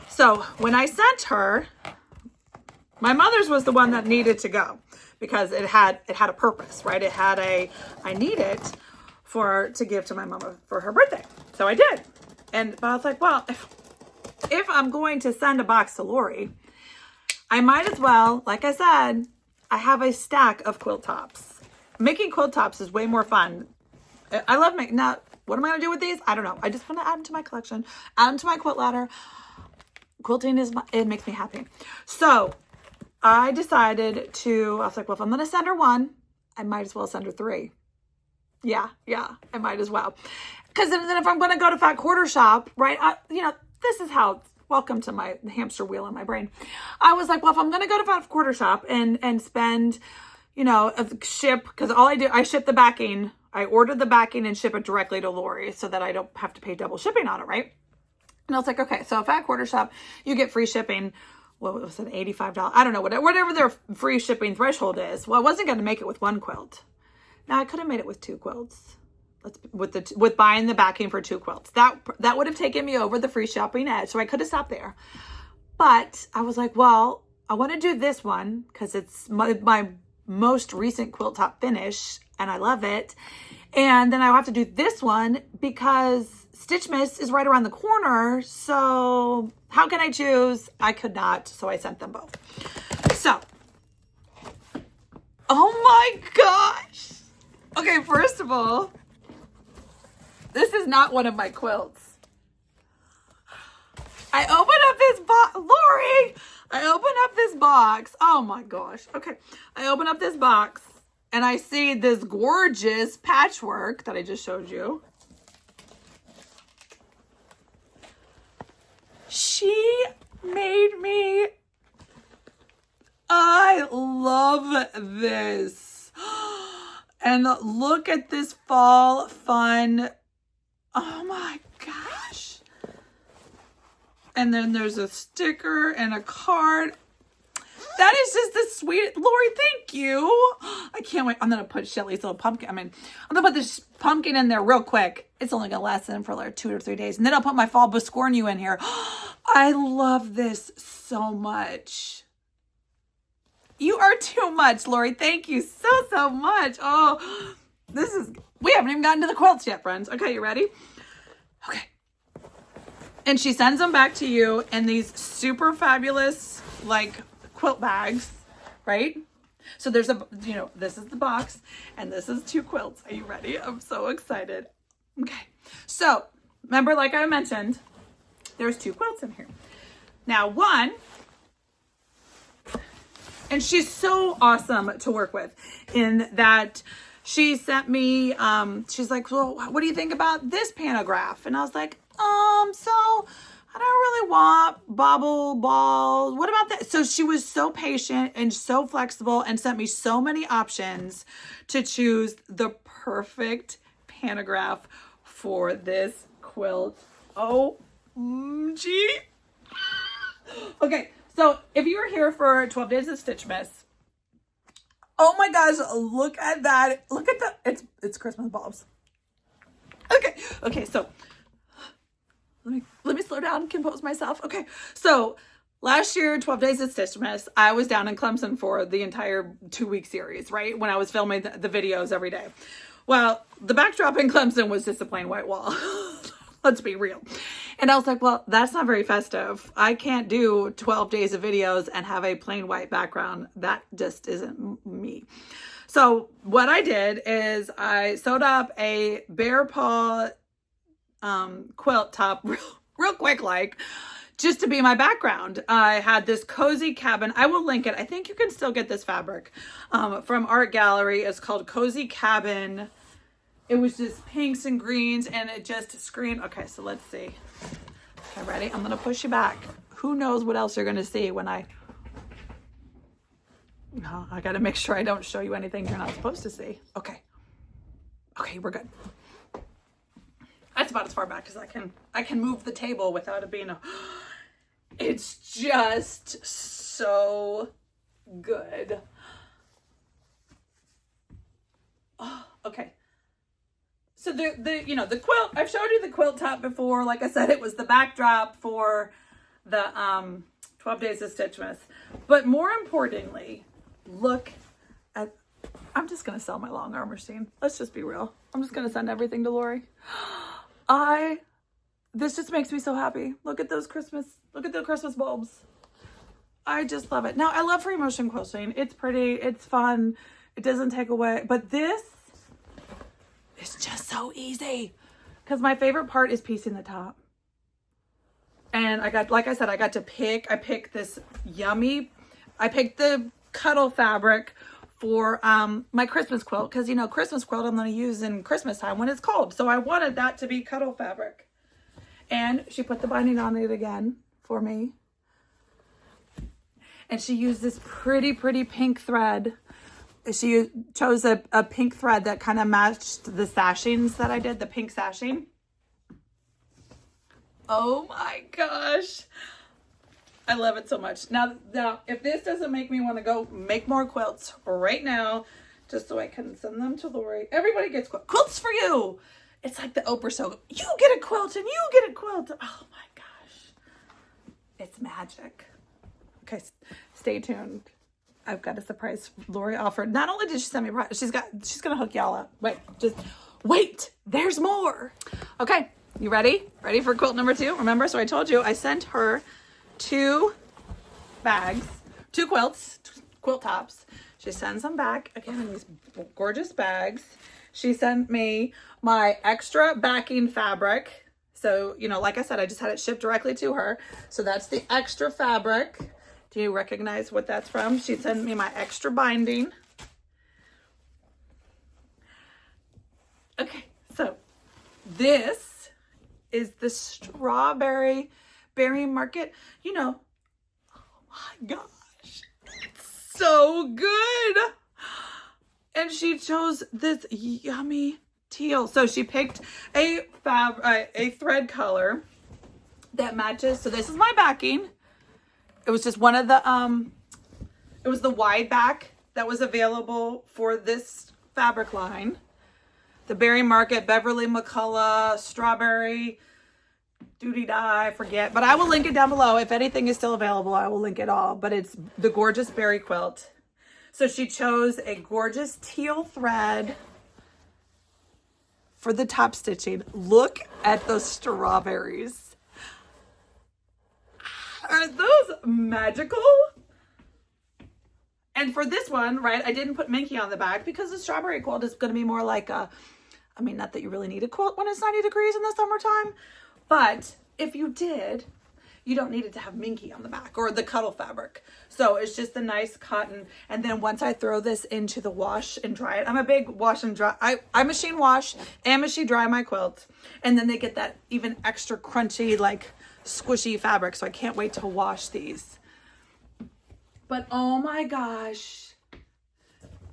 So when I sent her, my mother's was the one that needed to go because it had a purpose, right? I need it to give to my mama for her birthday. So I did. But I was like, well, if I'm going to send a box to Lori, I might as well, like I said, I have a stack of quilt tops. Making quilt tops is way more fun. I love making, now, what am I going to do with these? I don't know. I just want to add them to my collection, add them to my quilt ladder. Quilting it makes me happy. So I decided I was like, well, if I'm going to send her 1, I might as well send her 3. Yeah, I might as well. Because then if I'm going to go to Fat Quarter Shop, right, this is how, welcome to my hamster wheel in my brain. I was like, well, if I'm going to go to Fat Quarter Shop and spend, ship, because I ship the backing. I order the backing and ship it directly to Lori so that I don't have to pay double shipping on it, right? And I was like, okay, so Fat Quarter Shop, you get free shipping. What was it, $85? I don't know, whatever their free shipping threshold is. Well, I wasn't going to make it with 1 quilt. Now I could have made it with 2 quilts. With buying the backing for 2 quilts. That would have taken me over the free shopping edge. So I could have stopped there. But I was like, well, I want to do this one because it's my most recent quilt top finish, and I love it. And then I'll have to do this one because Stitchmas is right around the corner. So how can I choose? I could not, so I sent them both. So, oh my gosh. Okay, first of all, this is not one of my quilts. I open up this box, Lori, I open up this box. Oh my gosh. Okay. I open up this box and I see this gorgeous patchwork that I just showed you. She made me, I love this. And look at this fall fun. Oh my gosh. And then there's a sticker and a card. That is just the sweet. Lori, thank you. I can't wait. I'm going to put Shelly's little pumpkin. I'm going to put this pumpkin in there real quick. It's only going to last in for like 2 or 3 days. And then I'll put my fall biscornu in here. I love this so much. You are too much, Lori. Thank you so much. Oh, we haven't even gotten to the quilts yet, friends. Okay, you ready? Okay. And she sends them back to you in these super fabulous, like, quilt bags, right? So there's this is the box, and this is 2 quilts. Are you ready? I'm so excited. Okay. So, remember, like I mentioned, there's 2 quilts in here. Now, one, and she's so awesome to work with in that she sent me, she's like, well, what do you think about this pantograph? And I was like, so I don't really want bobble balls. What about that? So she was so patient and so flexible and sent me so many options to choose the perfect pantograph for this quilt. OMG. Okay, so if you were here for 12 Days of Stitchmas, oh my gosh, look at that. Look at the, it's Christmas bulbs. Okay, so let me slow down and compose myself. Okay, so last year, 12 Days of Stitchmas, I was down in Clemson for the entire 2-week series, right? When I was filming the videos every day. Well, the backdrop in Clemson was just a plain white wall. Let's be real. And I was like, well, that's not very festive. I can't do 12 days of videos and have a plain white background. That just isn't me. So what I did is I sewed up a bear paw quilt top real quick, like, just to be my background. I had this cozy cabin. I will link it. I think you can still get this fabric from Art Gallery. It's called Cozy Cabin. It was just pinks and greens, and it just screamed. Okay, so let's see. Okay, ready? I'm gonna push you back. Who knows what else you're gonna see when I gotta make sure I don't show you anything you're not supposed to see. Okay, we're good. That's about as far back as I can move the table without it being it's just so good. Oh, okay. So the quilt, I've showed you the quilt top before. Like I said, it was the backdrop for the 12 Days of Stitchmas. But more importantly, look at, I'm just going to sell my long arm machine. Let's just be real. I'm just going to send everything to Lori. This just makes me so happy. Look at the Christmas bulbs. I just love it. Now, I love free motion quilting. It's pretty, it's fun. It doesn't take away, but this is just so easy. Because my favorite part is piecing the top. And like I said, I picked this I picked the cuddle fabric for my Christmas quilt, because Christmas quilt I'm going to use in Christmas time when it's cold, so I wanted that to be cuddle fabric. And she put the binding on it again for me, and she used this pretty pink thread. She chose a pink thread that kind of matched the sashings that I did, the pink sashing. Oh my gosh, I love it so much. Now, if this doesn't make me want to go make more quilts right now, just so I can send them to Lori. Everybody gets quilts for you. It's like the Oprah show. You get a quilt and you get a quilt. Oh my gosh. It's magic. Okay, stay tuned. I've got a surprise. Lori offered. Not only did she send me a prize, she's gonna hook y'all up. Wait, there's more. Okay, you ready? Ready for quilt number 2? Remember, so I told you I sent her 2 bags, 2 quilts, quilt tops. She sends them back again in these gorgeous bags. She sent me my extra backing fabric. So, you know, like I said, I just had it shipped directly to her. So that's the extra fabric. Do you recognize what that's from? She sent me my extra binding. Okay, so this is the strawberry berry market. You know, oh my gosh, it's so good. And she chose this yummy teal. So she picked a thread color that matches. So this is my backing. It was just one of the, it was the wide back that was available for this fabric line. The Berry Market, Beverly McCullough, Strawberry, Doody-Dah, I forget. But I will link it down below. If anything is still available, I will link it all. But it's the gorgeous berry quilt. So she chose a gorgeous teal thread for the top stitching. Look at those strawberries. Are those magical? And for this one, right, I didn't put Minky on the back because the strawberry quilt is going to be more like a, I mean, not that you really need a quilt when it's 90 degrees in the summertime, but if you did, you don't need it to have Minky on the back or the cuddle fabric. So it's just a nice cotton. And then once I throw this into the wash and dry it, I'm a big wash and dry. I machine wash and machine dry my quilt. And then they get that even extra crunchy, like squishy fabric. So I can't wait to wash these. But oh my gosh,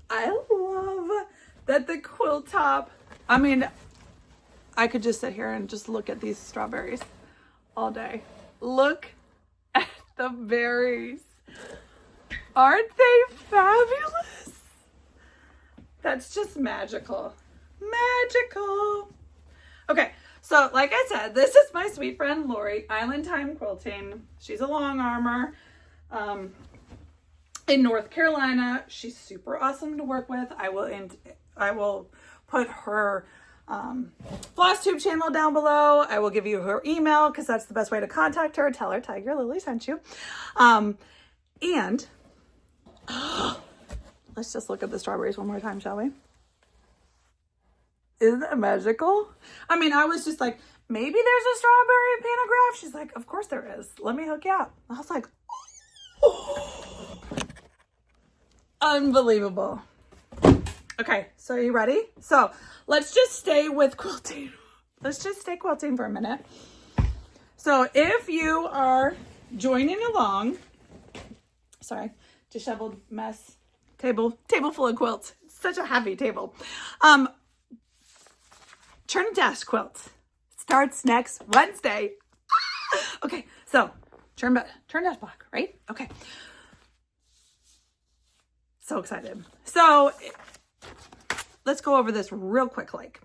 I love that the quilt top, I mean, I could just sit here and just look at these strawberries all day. Look at the berries. Aren't they fabulous? That's just magical. Magical. Okay, so like I said, this is my sweet friend Lori, Island Time Quilting. She's a long armor in North Carolina. She's super awesome to work with. I will put her Flosstube channel down below. I will give you her email because that's the best way to contact her. Tell her Tiger Lily sent you. And let's just look at the strawberries one more time, shall we? Isn't that magical? I mean, I was just like, maybe there's a strawberry pantograph. She's like, of course there is. Let me hook you up. I was like, oh. Unbelievable. Okay, so are you ready? So let's just stay with quilting. Let's just stay quilting for a minute. So if you are joining along, sorry, disheveled mess, table full of quilts. It's such a heavy table. Churn Dash quilt starts next Wednesday. Okay, so Churn Dash Bloc, right? Okay. So excited. So let's go over this real quick. Like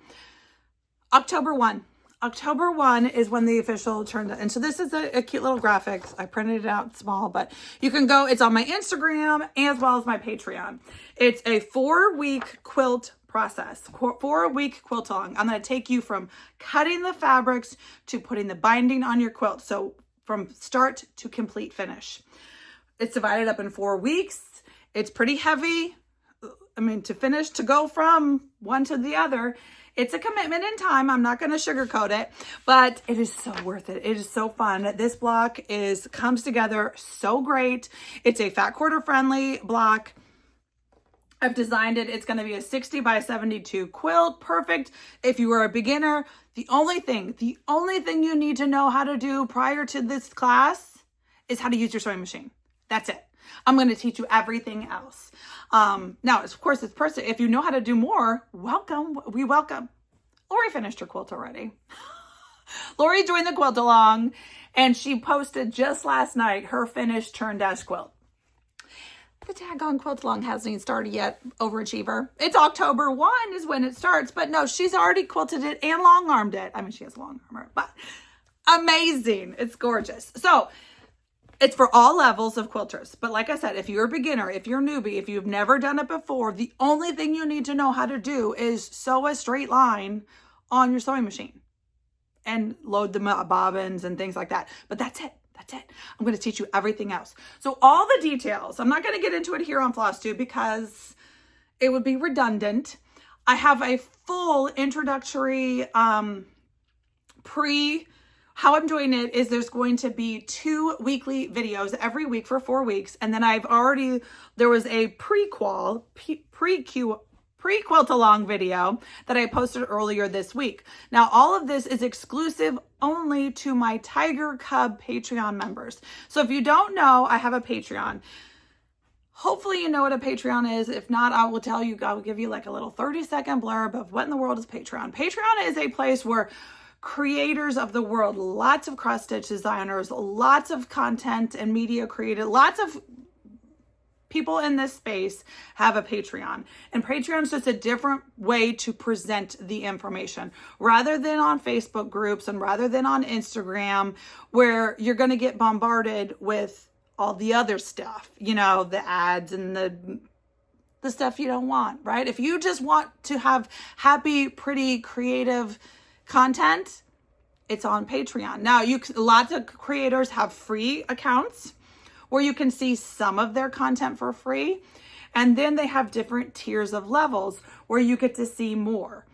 October 1 is when the official Churn Dash. And so this is a cute little graphics. I printed it out small, but you can go, it's on my Instagram as well as my Patreon. It's a 4-week quilt process, 4-week quilt along. I'm going to take you from cutting the fabrics to putting the binding on your quilt. So from start to complete finish. It's divided up in 4 weeks. It's pretty heavy. I mean, to finish, to go from one to the other, it's a commitment in time. I'm not going to sugarcoat it, but it is so worth it. It is so fun. This block comes together so great. It's a fat quarter friendly block. I've designed it. It's going to be a 60 by 72 quilt. Perfect if you are a beginner. The only thing you need to know how to do prior to this class is how to use your sewing machine. That's it. I'm going to teach you everything else. Now, of course, it's personal. If you know how to do more, welcome. We welcome. Lori finished her quilt already. Lori joined the quilt along, and she posted just last night her finished Churn Dash quilt. The daggone quilt along hasn't even started yet, overachiever. It's October 1 is when it starts, but no, she's already quilted it and long armed it. I mean, she has long armor, but amazing. It's gorgeous. So It's for all levels of quilters. But like I said, if you're a beginner, if you're a newbie, if you've never done it before, the only thing you need to know how to do is sew a straight line on your sewing machine and load the bobbins and things like that. But that's it. That's it. I'm going to teach you everything else. So all the details, I'm not going to get into it here on Flosstube because it would be redundant. I have a full introductory how I'm doing it is there's going to be 2 weekly videos every week for 4 weeks. And then there was a pre-quilt along video that I posted earlier this week. Now, all of this is exclusive only to my Tiger Cub Patreon members. So if you don't know, I have a Patreon. Hopefully you know what a Patreon is. If not, I will tell you, I will give you like a little 30-second blurb of what in the world is Patreon. Patreon is a place where creators of the world, lots of cross-stitch designers, lots of content and media created, lots of people in this space have a Patreon. And Patreon is just a different way to present the information rather than on Facebook groups and rather than on Instagram, where you're going to get bombarded with all the other stuff, you know, the ads and the stuff you don't want, right? If you just want to have happy, pretty, creative content, it's on Patreon. Now, lots of creators have free accounts where you can see some of their content for free. And then they have different tiers of levels where you get to see more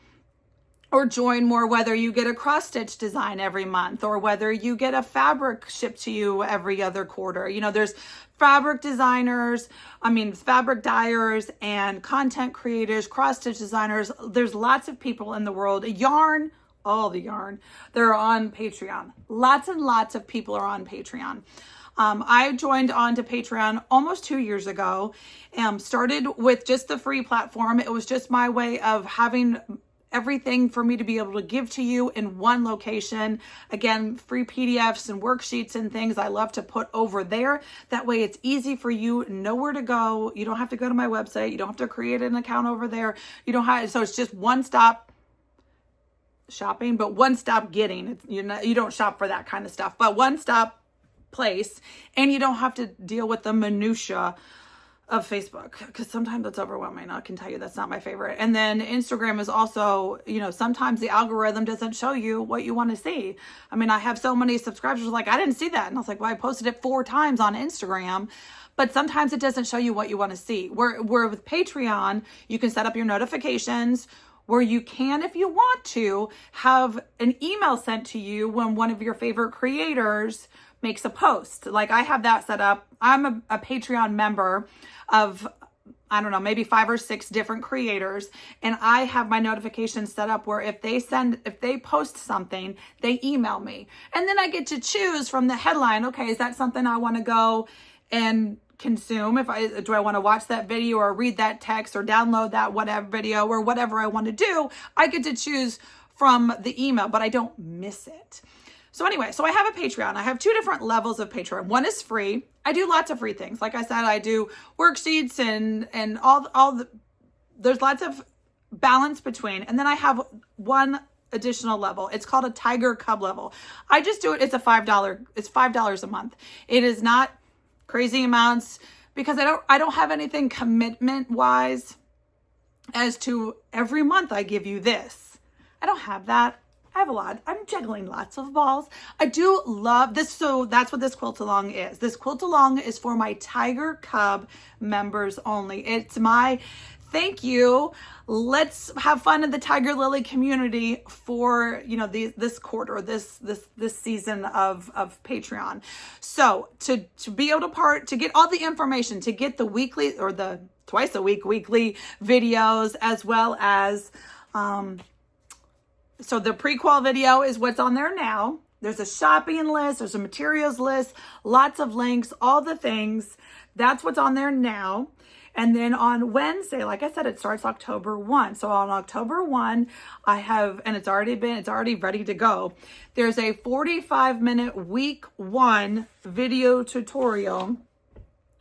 or join more, whether you get a cross-stitch design every month or whether you get a fabric shipped to you every other quarter. You know, there's fabric designers, fabric dyers and content creators, cross-stitch designers. There's lots of people in the world. All the yarn, they're on Patreon. Lots and lots of people are on Patreon. I joined on to Patreon almost 2 years ago. Started with just the free platform. It was just my way of having everything for me to be able to give to you in one location. Again, free PDFs and worksheets and things I love to put over there. That way it's easy for you, know where to go. You don't have to go to my website. You don't have to create an account over there. So it's just one-stop shopping, but one-stop getting. You don't shop for that kind of stuff, but one-stop place, and you don't have to deal with the minutia of Facebook because sometimes it's overwhelming. I can tell you that's not my favorite. And then Instagram is also, sometimes the algorithm doesn't show you what you want to see. I have so many subscribers like, I didn't see that. And I was like, well, I posted it 4 times on Instagram, but sometimes it doesn't show you what you want to see. Where with Patreon, you can set up your notifications where you can, if you want to, have an email sent to you when one of your favorite creators makes a post. Like I have that set up. I'm a Patreon member of, I don't know, maybe 5 or 6 different creators. And I have my notifications set up where if they post something, they email me. And then I get to choose from the headline, okay, is that something I want to go and consume? Do I want to watch that video or read that text or download that whatever video or whatever I want to do? I get to choose from the email, but I don't miss it. So anyway, so I have a Patreon. I have 2 different levels of Patreon. One is free. I do lots of free things. Like I said, I do worksheets and there's lots of balance between. And then I have one additional level. It's called a Tiger Cub level. I just do it. It's $5 a month. It is not crazy amounts because I don't have anything commitment wise as to every month I give you this. I don't have that. I have a lot. I'm juggling lots of balls. I do love this. So that's what this quilt along is. This quilt along is for my Tiger Cub members only. It's my thank you. Let's have fun in the Tiger Lily community for, this quarter, this season of Patreon. So to be able to get all the information, to get the weekly or the twice a week weekly videos, as well as, so the prequel video is what's on there now. There's a shopping list. There's a materials list, lots of links, all the things. That's what's on there now. And then on Wednesday, like I said, it starts October 1. So on October 1, I have, and it's already ready to go. There's a 45-minute week 1 video tutorial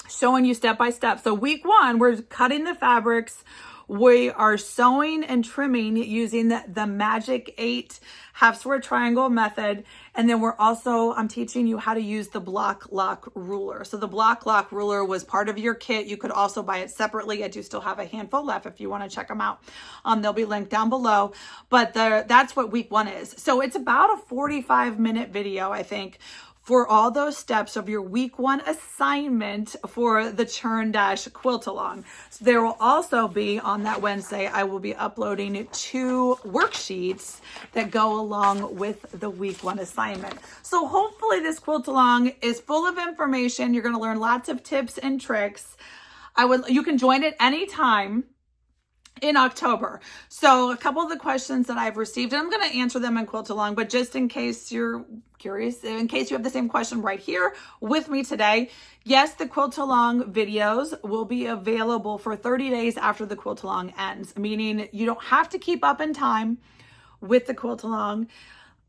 showing you step by step. So week 1, we're cutting the fabrics. We are sewing and trimming using the Magic 8 half square triangle method. And then I'm teaching you how to use the Bloc lock ruler. So the Bloc lock ruler was part of your kit. You could also buy it separately. I do still have a handful left if you want to check them out. They'll be linked down below, but that's what week 1 is. So it's about a 45-minute video, I think, for all those steps of your week 1 assignment for the Churn Dash Quilt Along. So there will also be, on that Wednesday, I will be uploading 2 worksheets that go along with the week 1 assignment. So hopefully this Quilt Along is full of information. You're going to learn lots of tips and tricks. You can join it anytime in October. So a couple of the questions that I've received, and I'm going to answer them in Quilt Along, but just in case you're curious, in case you have the same question right here with me today, yes, the Quilt Along videos will be available for 30 days after the Quilt Along ends, meaning you don't have to keep up in time with the Quilt Along.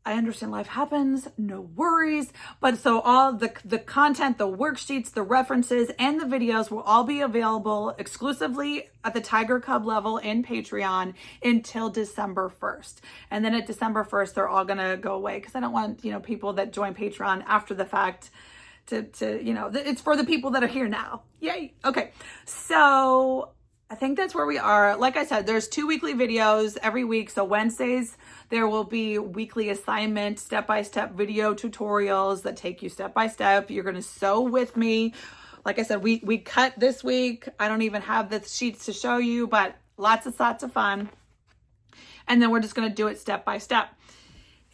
I understand life happens, no worries. But so all the content, the worksheets, the references, and the videos will all be available exclusively at the Tiger Cub level in Patreon until December 1st. And then at December 1st, they're all gonna go away because I don't want, people that join Patreon after the fact to it's for the people that are here now. Yay. Okay. So I think that's where we are. Like I said, there's 2 weekly videos every week. So Wednesdays, there will be weekly assignment, step-by-step video tutorials that take you step-by-step. You're going to sew with me. Like I said, we cut this week. I don't even have the sheets to show you, but lots of fun. And then we're just going to do it step-by-step.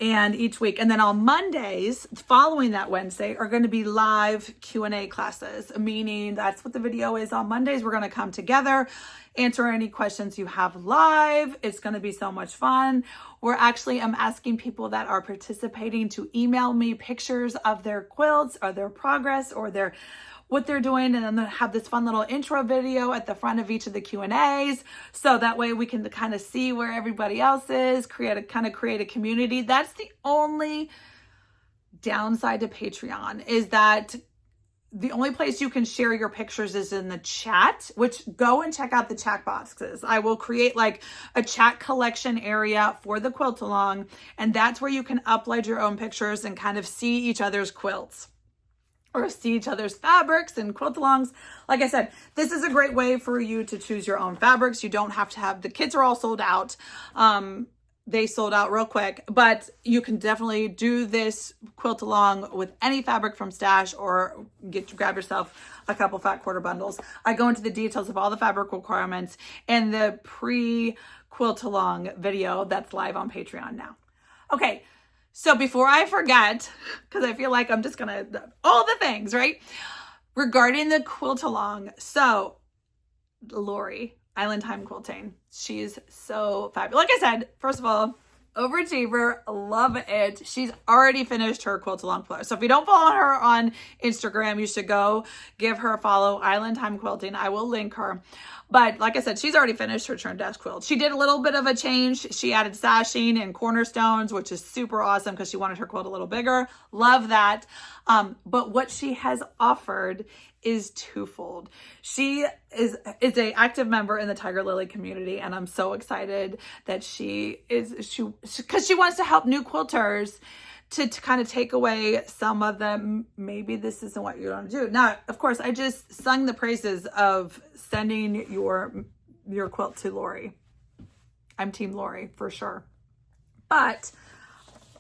And each week. And then on Mondays, following that Wednesday, are going to be live Q&A classes, meaning that's what the video is on Mondays. We're going to come together, answer any questions you have live. It's going to be so much fun. I'm asking people that are participating to email me pictures of their quilts or their progress or what they're doing, and then they'll have this fun little intro video at the front of each of the Q&As, so that way we can kind of see where everybody else is, create a community. That's the only downside to Patreon, is that the only place you can share your pictures is in the chat, which go and check out the chat boxes. I will create like a chat collection area for the Quilt Along, and that's where you can upload your own pictures and kind of see each other's quilts or see each other's fabrics and quilt alongs. Like I said, this is a great way for you to choose your own fabrics. You don't have to have, the kits are all sold out. They sold out real quick, but you can definitely do this quilt along with any fabric from Stash, or grab yourself a couple fat quarter bundles. I go into the details of all the fabric requirements in the pre-quilt along video that's live on Patreon now. Okay. So before I forget, because I feel like I'm just going to, all the things, right? Regarding the quilt along. So Lori, Island Time Quilting, she's so fabulous. Like I said, first of all, overachiever, love it. She's already finished her quilt along flare. So if you don't follow her on Instagram, you should go give her a follow, Island Time Quilting. I will link her. But like I said, she's already finished her Churn Dash quilt. She did a little bit of a change. She added sashing and cornerstones, which is super awesome because she wanted her quilt a little bigger. Love that. But what she has offered is twofold. She is a active member in the Tiger Lily community, and I'm so excited that because she wants to help new quilters to kind of take away some of them. Maybe this isn't what you want to do. Now, of course, I just sung the praises of sending your quilt to Lori. I'm Team Lori for sure. But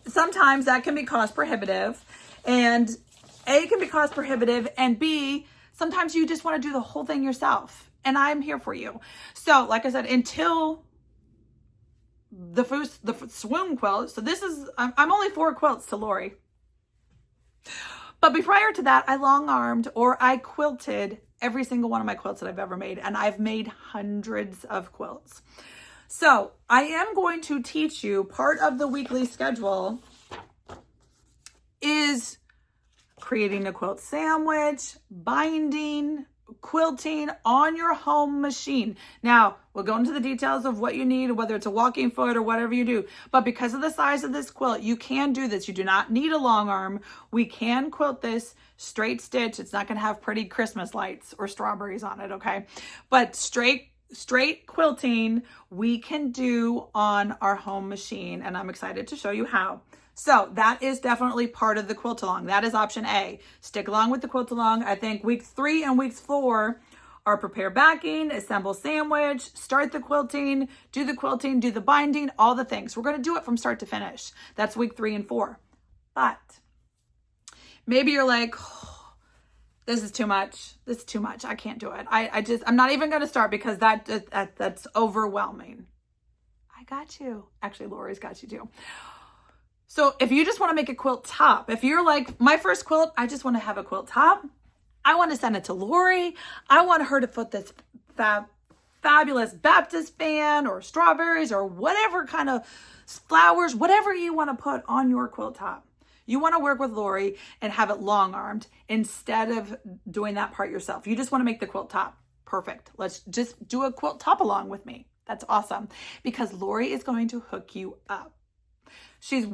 sometimes that can be cost prohibitive, and A, can be cost prohibitive, and B, sometimes you just want to do the whole thing yourself, and I'm here for you. So like I said, until the swoon quilt, so this is, I'm only 4 quilts to Lori, but prior to that, I long-armed, or I quilted every single one of my quilts that I've ever made, and I've made hundreds of quilts. So I am going to teach you, part of the weekly schedule is creating a quilt sandwich, binding, quilting on your home machine. Now, we'll go into the details of what you need, whether it's a walking foot or whatever you do. But because of the size of this quilt, you can do this. You do not need a long arm. We can quilt this straight stitch. It's not going to have pretty Christmas lights or strawberries on it, okay? But straight straight quilting we can do on our home machine, and I'm excited to show you how. So that is definitely part of the quilt along. That is option A. Stick along with the quilt along. I think week 3 and week 4 are prepare backing, assemble sandwich, start the quilting, do the binding, all the things. We're going to do it from start to finish. That's week 3 and 4. But maybe you're like, oh, this is too much. This is too much. I can't do it. I'm not even going to start because that's overwhelming. I got you. Actually, Lori's got you too. So if you just want to make a quilt top, if you're like, my first quilt, I just want to have a quilt top. I want to send it to Lori. I want her to put this fabulous Baptist fan or strawberries or whatever kind of flowers, whatever you want to put on your quilt top. You want to work with Lori and have it long armed instead of doing that part yourself. You just want to make the quilt top. Perfect. Let's just do a quilt top along with me. That's awesome because Lori is going to hook you up. She's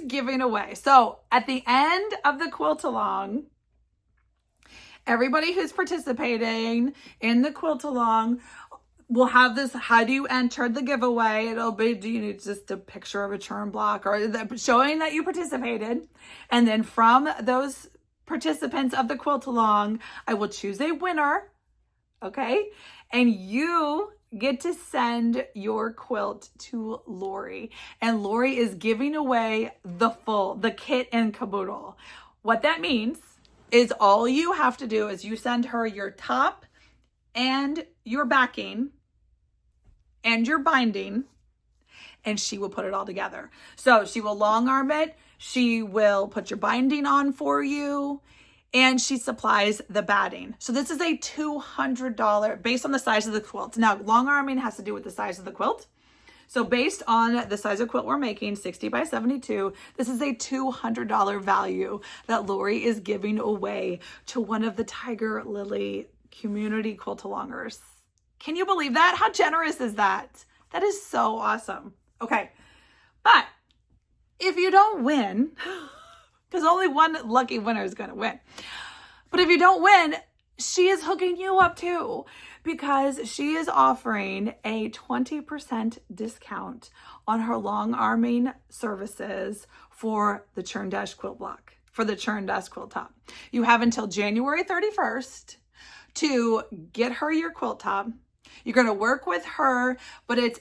giving away. So at the end of the quilt along, everybody who's participating in the quilt along will have this, how do you enter the giveaway? It'll be, do you need just a picture of a churn block or showing that you participated? And then from those participants of the quilt along, I will choose a winner. Okay. And you get to send your quilt to Lori. And Lori is giving away the kit and caboodle. What that means is all you have to do is you send her your top and your backing and your binding, and she will put it all together. So she will long arm it. She will put your binding on for you, and she supplies the batting. So this is a $200 based on the size of the quilt. Now, long arming has to do with the size of the quilt. So based on the size of quilt we're making, 60 by 72, this is a $200 value that Lori is giving away to one of the Tiger Lily community quilt alongers. Can you believe that? How generous is that? That is so awesome. Okay, but if you don't win, because only one lucky winner is going to win. But if you don't win, she is hooking you up too, because she is offering a 20% discount on her long arming services for the Churn Dash quilt block, for the Churn Dash quilt top. You have until January 31st to get her your quilt top. You're going to work with her, but it's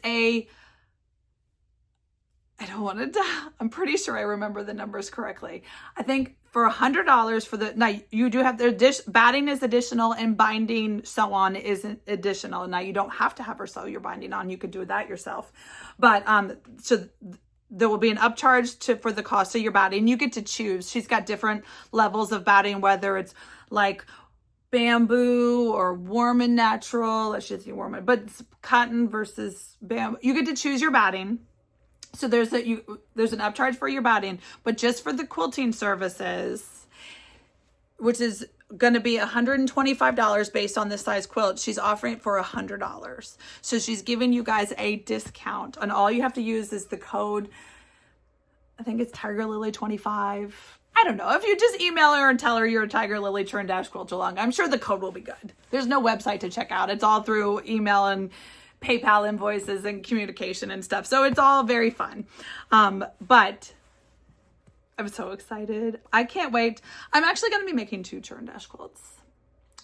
I'm pretty sure I remember the numbers correctly. I think for $100 for now you do have the batting is additional and binding sew on is additional. Now you don't have to have her sew your binding on. You could do that yourself. But so there will be an upcharge for the cost of your batting. You get to choose. She's got different levels of batting, whether it's like bamboo or warm and natural. Let's just say warm, but it's cotton versus bamboo. You get to choose your batting. So there's an upcharge for your batting, but just for the quilting services, which is going to be $125 based on this size quilt, she's offering it for $100. So she's giving you guys a discount, and all you have to use is the code. I think it's Tiger Lily 25. I don't know. If you just email her and tell her you're a Tiger Lily Churn Dash quilt along, I'm sure the code will be good. There's no website to check out. It's all through email and PayPal invoices and communication and stuff. So it's all very fun. But I'm so excited. I can't wait. I'm actually going to be making 2 Churn Dash quilts.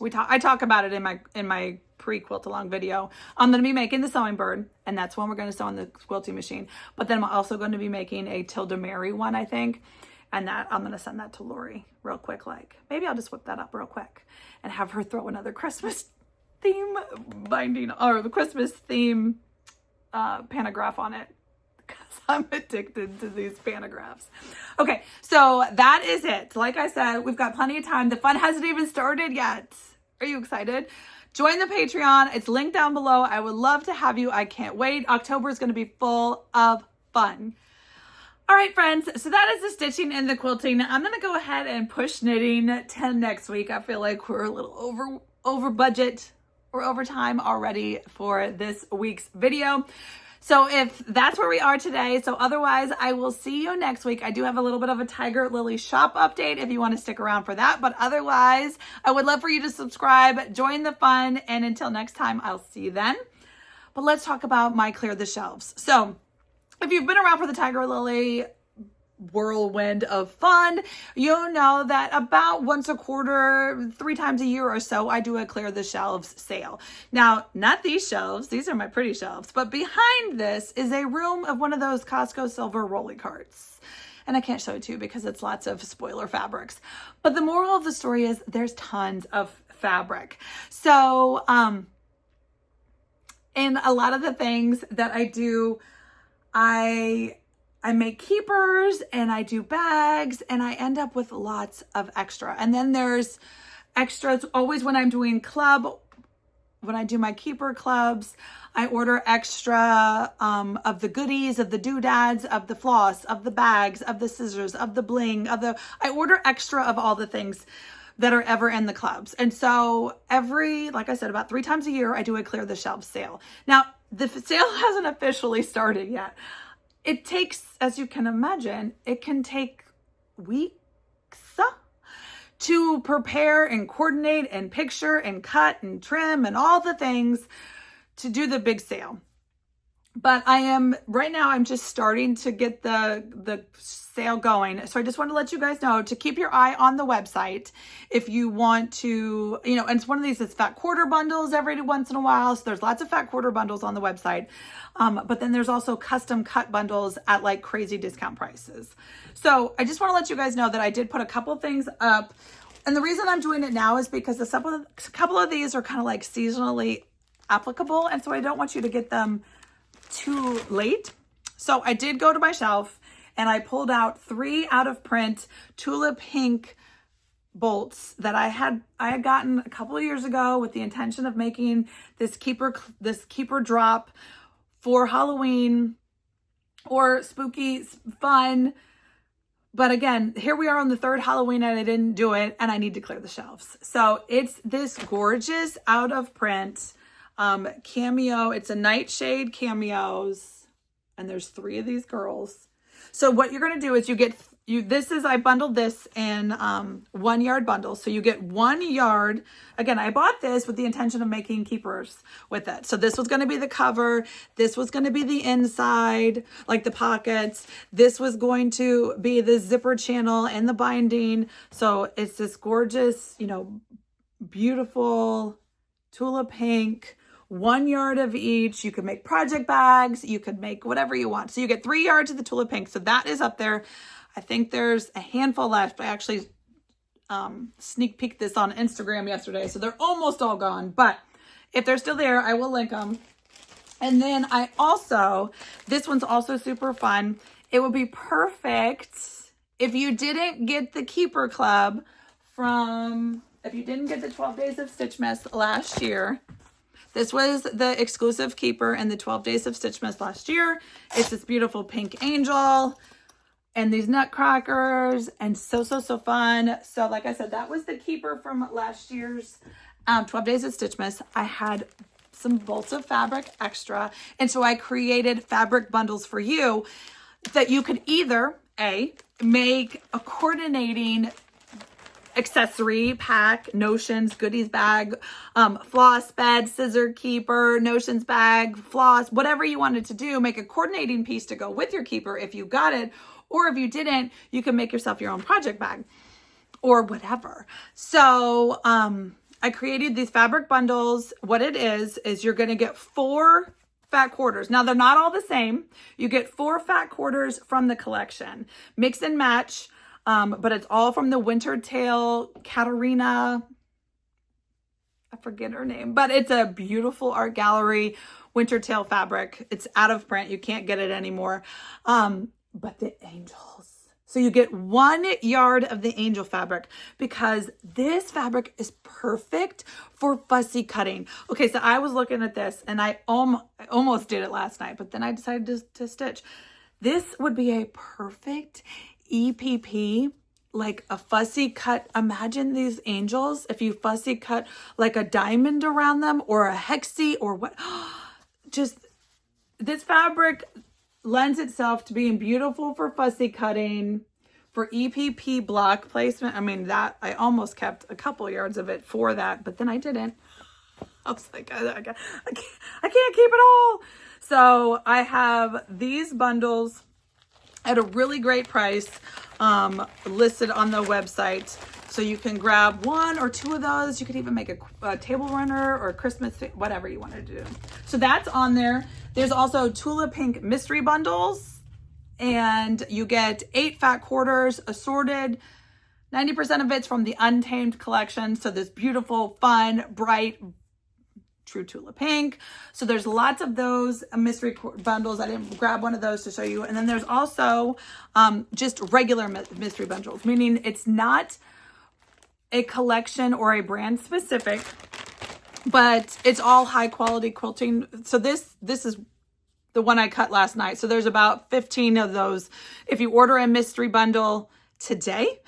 I talk about it in my pre-quilt along video. I'm going to be making the sewing bird, and that's one we're going to sew on the quilting machine. But then I'm also going to be making a Tilda Mary one, I think. And that I'm going to send that to Lori real quick. Like, maybe I'll just whip that up real quick and have her throw another Christmas theme binding or the Christmas theme pantograph on it, because I'm addicted to these pantographs. Okay, so that is it. Like I said, we've got plenty of time. The fun hasn't even started yet. Are you excited? Join the Patreon. It's linked down below. I would love to have you. I can't wait. October is going to be full of fun. All right, friends, so that is the stitching and the quilting. I'm going to go ahead and push knitting 10 next week. I feel like we're a little over budget. We're over time already for this week's video. So if that's where we are today, so otherwise I will see you next week. I do have a little bit of a Tiger Lily shop update if you want to stick around for that. But otherwise, I would love for you to subscribe, join the fun, and until next time, I'll see you then. But let's talk about my clear the shelves. So if you've been around for the Tiger Lily whirlwind of fun, you'll know that about once a quarter, 3 times a year or so, I do a clear the shelves sale. Now, not these shelves, these are my pretty shelves, but behind this is a room of one of those Costco silver rolly carts. And I can't show it to you because it's lots of spoiler fabrics. But the moral of the story is there's tons of fabric. So, and a lot of the things that I do, I make keepers and I do bags and I end up with lots of extra. And then there's extras always when I'm doing when I do my keeper clubs, I order extra of the goodies, of the doodads, of the floss, of the bags, of the scissors, of the bling, I order extra of all the things that are ever in the clubs. And so like I said, about 3 times a year, I do a clear the shelf sale. Now, the sale hasn't officially started yet. It takes, as you can imagine, it can take weeks to prepare and coordinate and picture and cut and trim and all the things to do the big sale. But right now I'm just starting to get the sale going. So I just want to let you guys know to keep your eye on the website if you want to, and it's one of these, it's fat quarter bundles every once in a while. So there's lots of fat quarter bundles on the website. But then there's also custom cut bundles at like crazy discount prices. So I just want to let you guys know that I did put a couple things up. And the reason I'm doing it now is because a couple of these are kind of like seasonally applicable. And so I don't want you to get them too late. So I did go to my shelf and I pulled out 3 out of print Tula pink bolts that I had gotten a couple of years ago with the intention of making this keeper drop for Halloween or spooky fun. But again, here we are on the 3rd Halloween and I didn't do it and I need to clear the shelves. So it's this gorgeous out of print cameo. It's a Nightshade cameos and there's 3 of these girls. So what you're going to do is I bundled this in 1 yard bundle. So you get 1 yard. Again, I bought this with the intention of making keepers with it. So this was going to be the cover. This was going to be the inside, like the pockets. This was going to be the zipper channel and the binding. So it's this gorgeous, beautiful Tula pink, 1 yard of each. You could make project bags. You could make whatever you want. So you get 3 yards of the Tula pink. So that is up there. I think there's a handful left. I actually sneak peeked this on Instagram yesterday. So they're almost all gone. But if they're still there, I will link them. And then this one's also super fun. It would be perfect if you didn't get the Keeper Club if you didn't get the 12 Days of Stitchmas last year. This was the exclusive keeper in the 12 Days of Stitchmas last year. It's this beautiful pink angel and these nutcrackers and so fun. So like I said, that was the keeper from last year's 12 Days of Stitchmas. I had some bolts of fabric extra. And so I created fabric bundles for you that you could either make a coordinating accessory pack, notions, goodies bag, floss bed, scissor keeper, notions bag, floss, whatever you wanted to do, make a coordinating piece to go with your keeper if you got it, or if you didn't, you can make yourself your own project bag or whatever. So I created these fabric bundles. What it is you're going to get 4 fat quarters. Now they're not all the same. You get 4 fat quarters from the collection, mix and match. But it's all from the Wintertale Katarina. I forget her name, but it's a beautiful art gallery Wintertale fabric. It's out of print. You can't get it anymore. But the angels. So you get 1 yard of the angel fabric because this fabric is perfect for fussy cutting. Okay, so I was looking at this and I almost did it last night, but then I decided to stitch. This would be a perfect EPP, like a fussy cut. Imagine these angels if you fussy cut like a diamond around them or a hexie or what, just This fabric lends itself to being beautiful for fussy cutting, for EPP block placement. I mean, that I almost kept a couple yards of it for that, but then I didn't. I was like, I can't keep it all. So I have these bundles at a really great price listed on the website. So you can grab 1 or 2 of those. You could even make a table runner or Christmas, whatever you want to do. So that's on there. There's also Tula Pink mystery bundles, and you get 8 fat quarters assorted. 90% of it's from the Untamed collection. So this beautiful, fun, bright, true Tula Pink. So there's lots of those mystery bundles. I didn't grab one of those to show you. And then there's also just regular mystery bundles, meaning it's not a collection or a brand specific, but it's all high quality quilting. So this is the one I cut last night. So there's about 15 of those. If you order a mystery bundle today,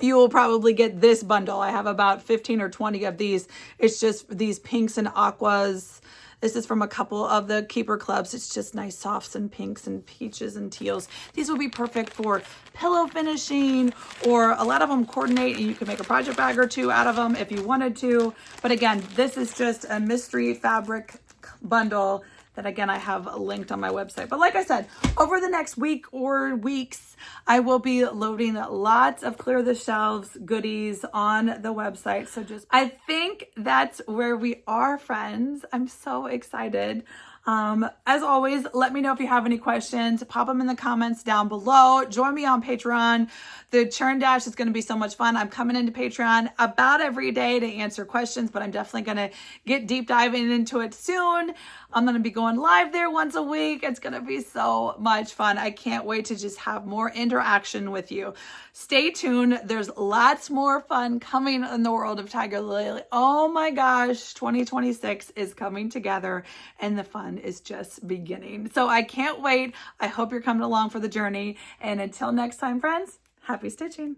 you will probably get this bundle. I have about 15 or 20 of these. It's just these pinks and aquas. This is from a couple of the Keeper Clubs. It's just nice softs and pinks and peaches and teals. These will be perfect for pillow finishing, or a lot of them coordinate and you can make a project bag or 2 out of them if you wanted to. But again, this is just a mystery fabric bundle that again, I have linked on my website. But like I said, over the next week or weeks, I will be loading lots of clear the shelves goodies on the website. So I think that's where we are, friends. I'm so excited. As always, let me know if you have any questions. Pop them in the comments down below. Join me on Patreon. The Churn Dash is going to be so much fun. I'm coming into Patreon about every day to answer questions, but I'm definitely going to get deep diving into it soon. I'm going to be going live there once a week. It's going to be so much fun. I can't wait to just have more interaction with you. Stay tuned. There's lots more fun coming in the world of Tiger Lily. Oh my gosh, 2026 is coming together and the fun is just beginning. So I can't wait. I hope you're coming along for the journey. And until next time, friends, happy stitching.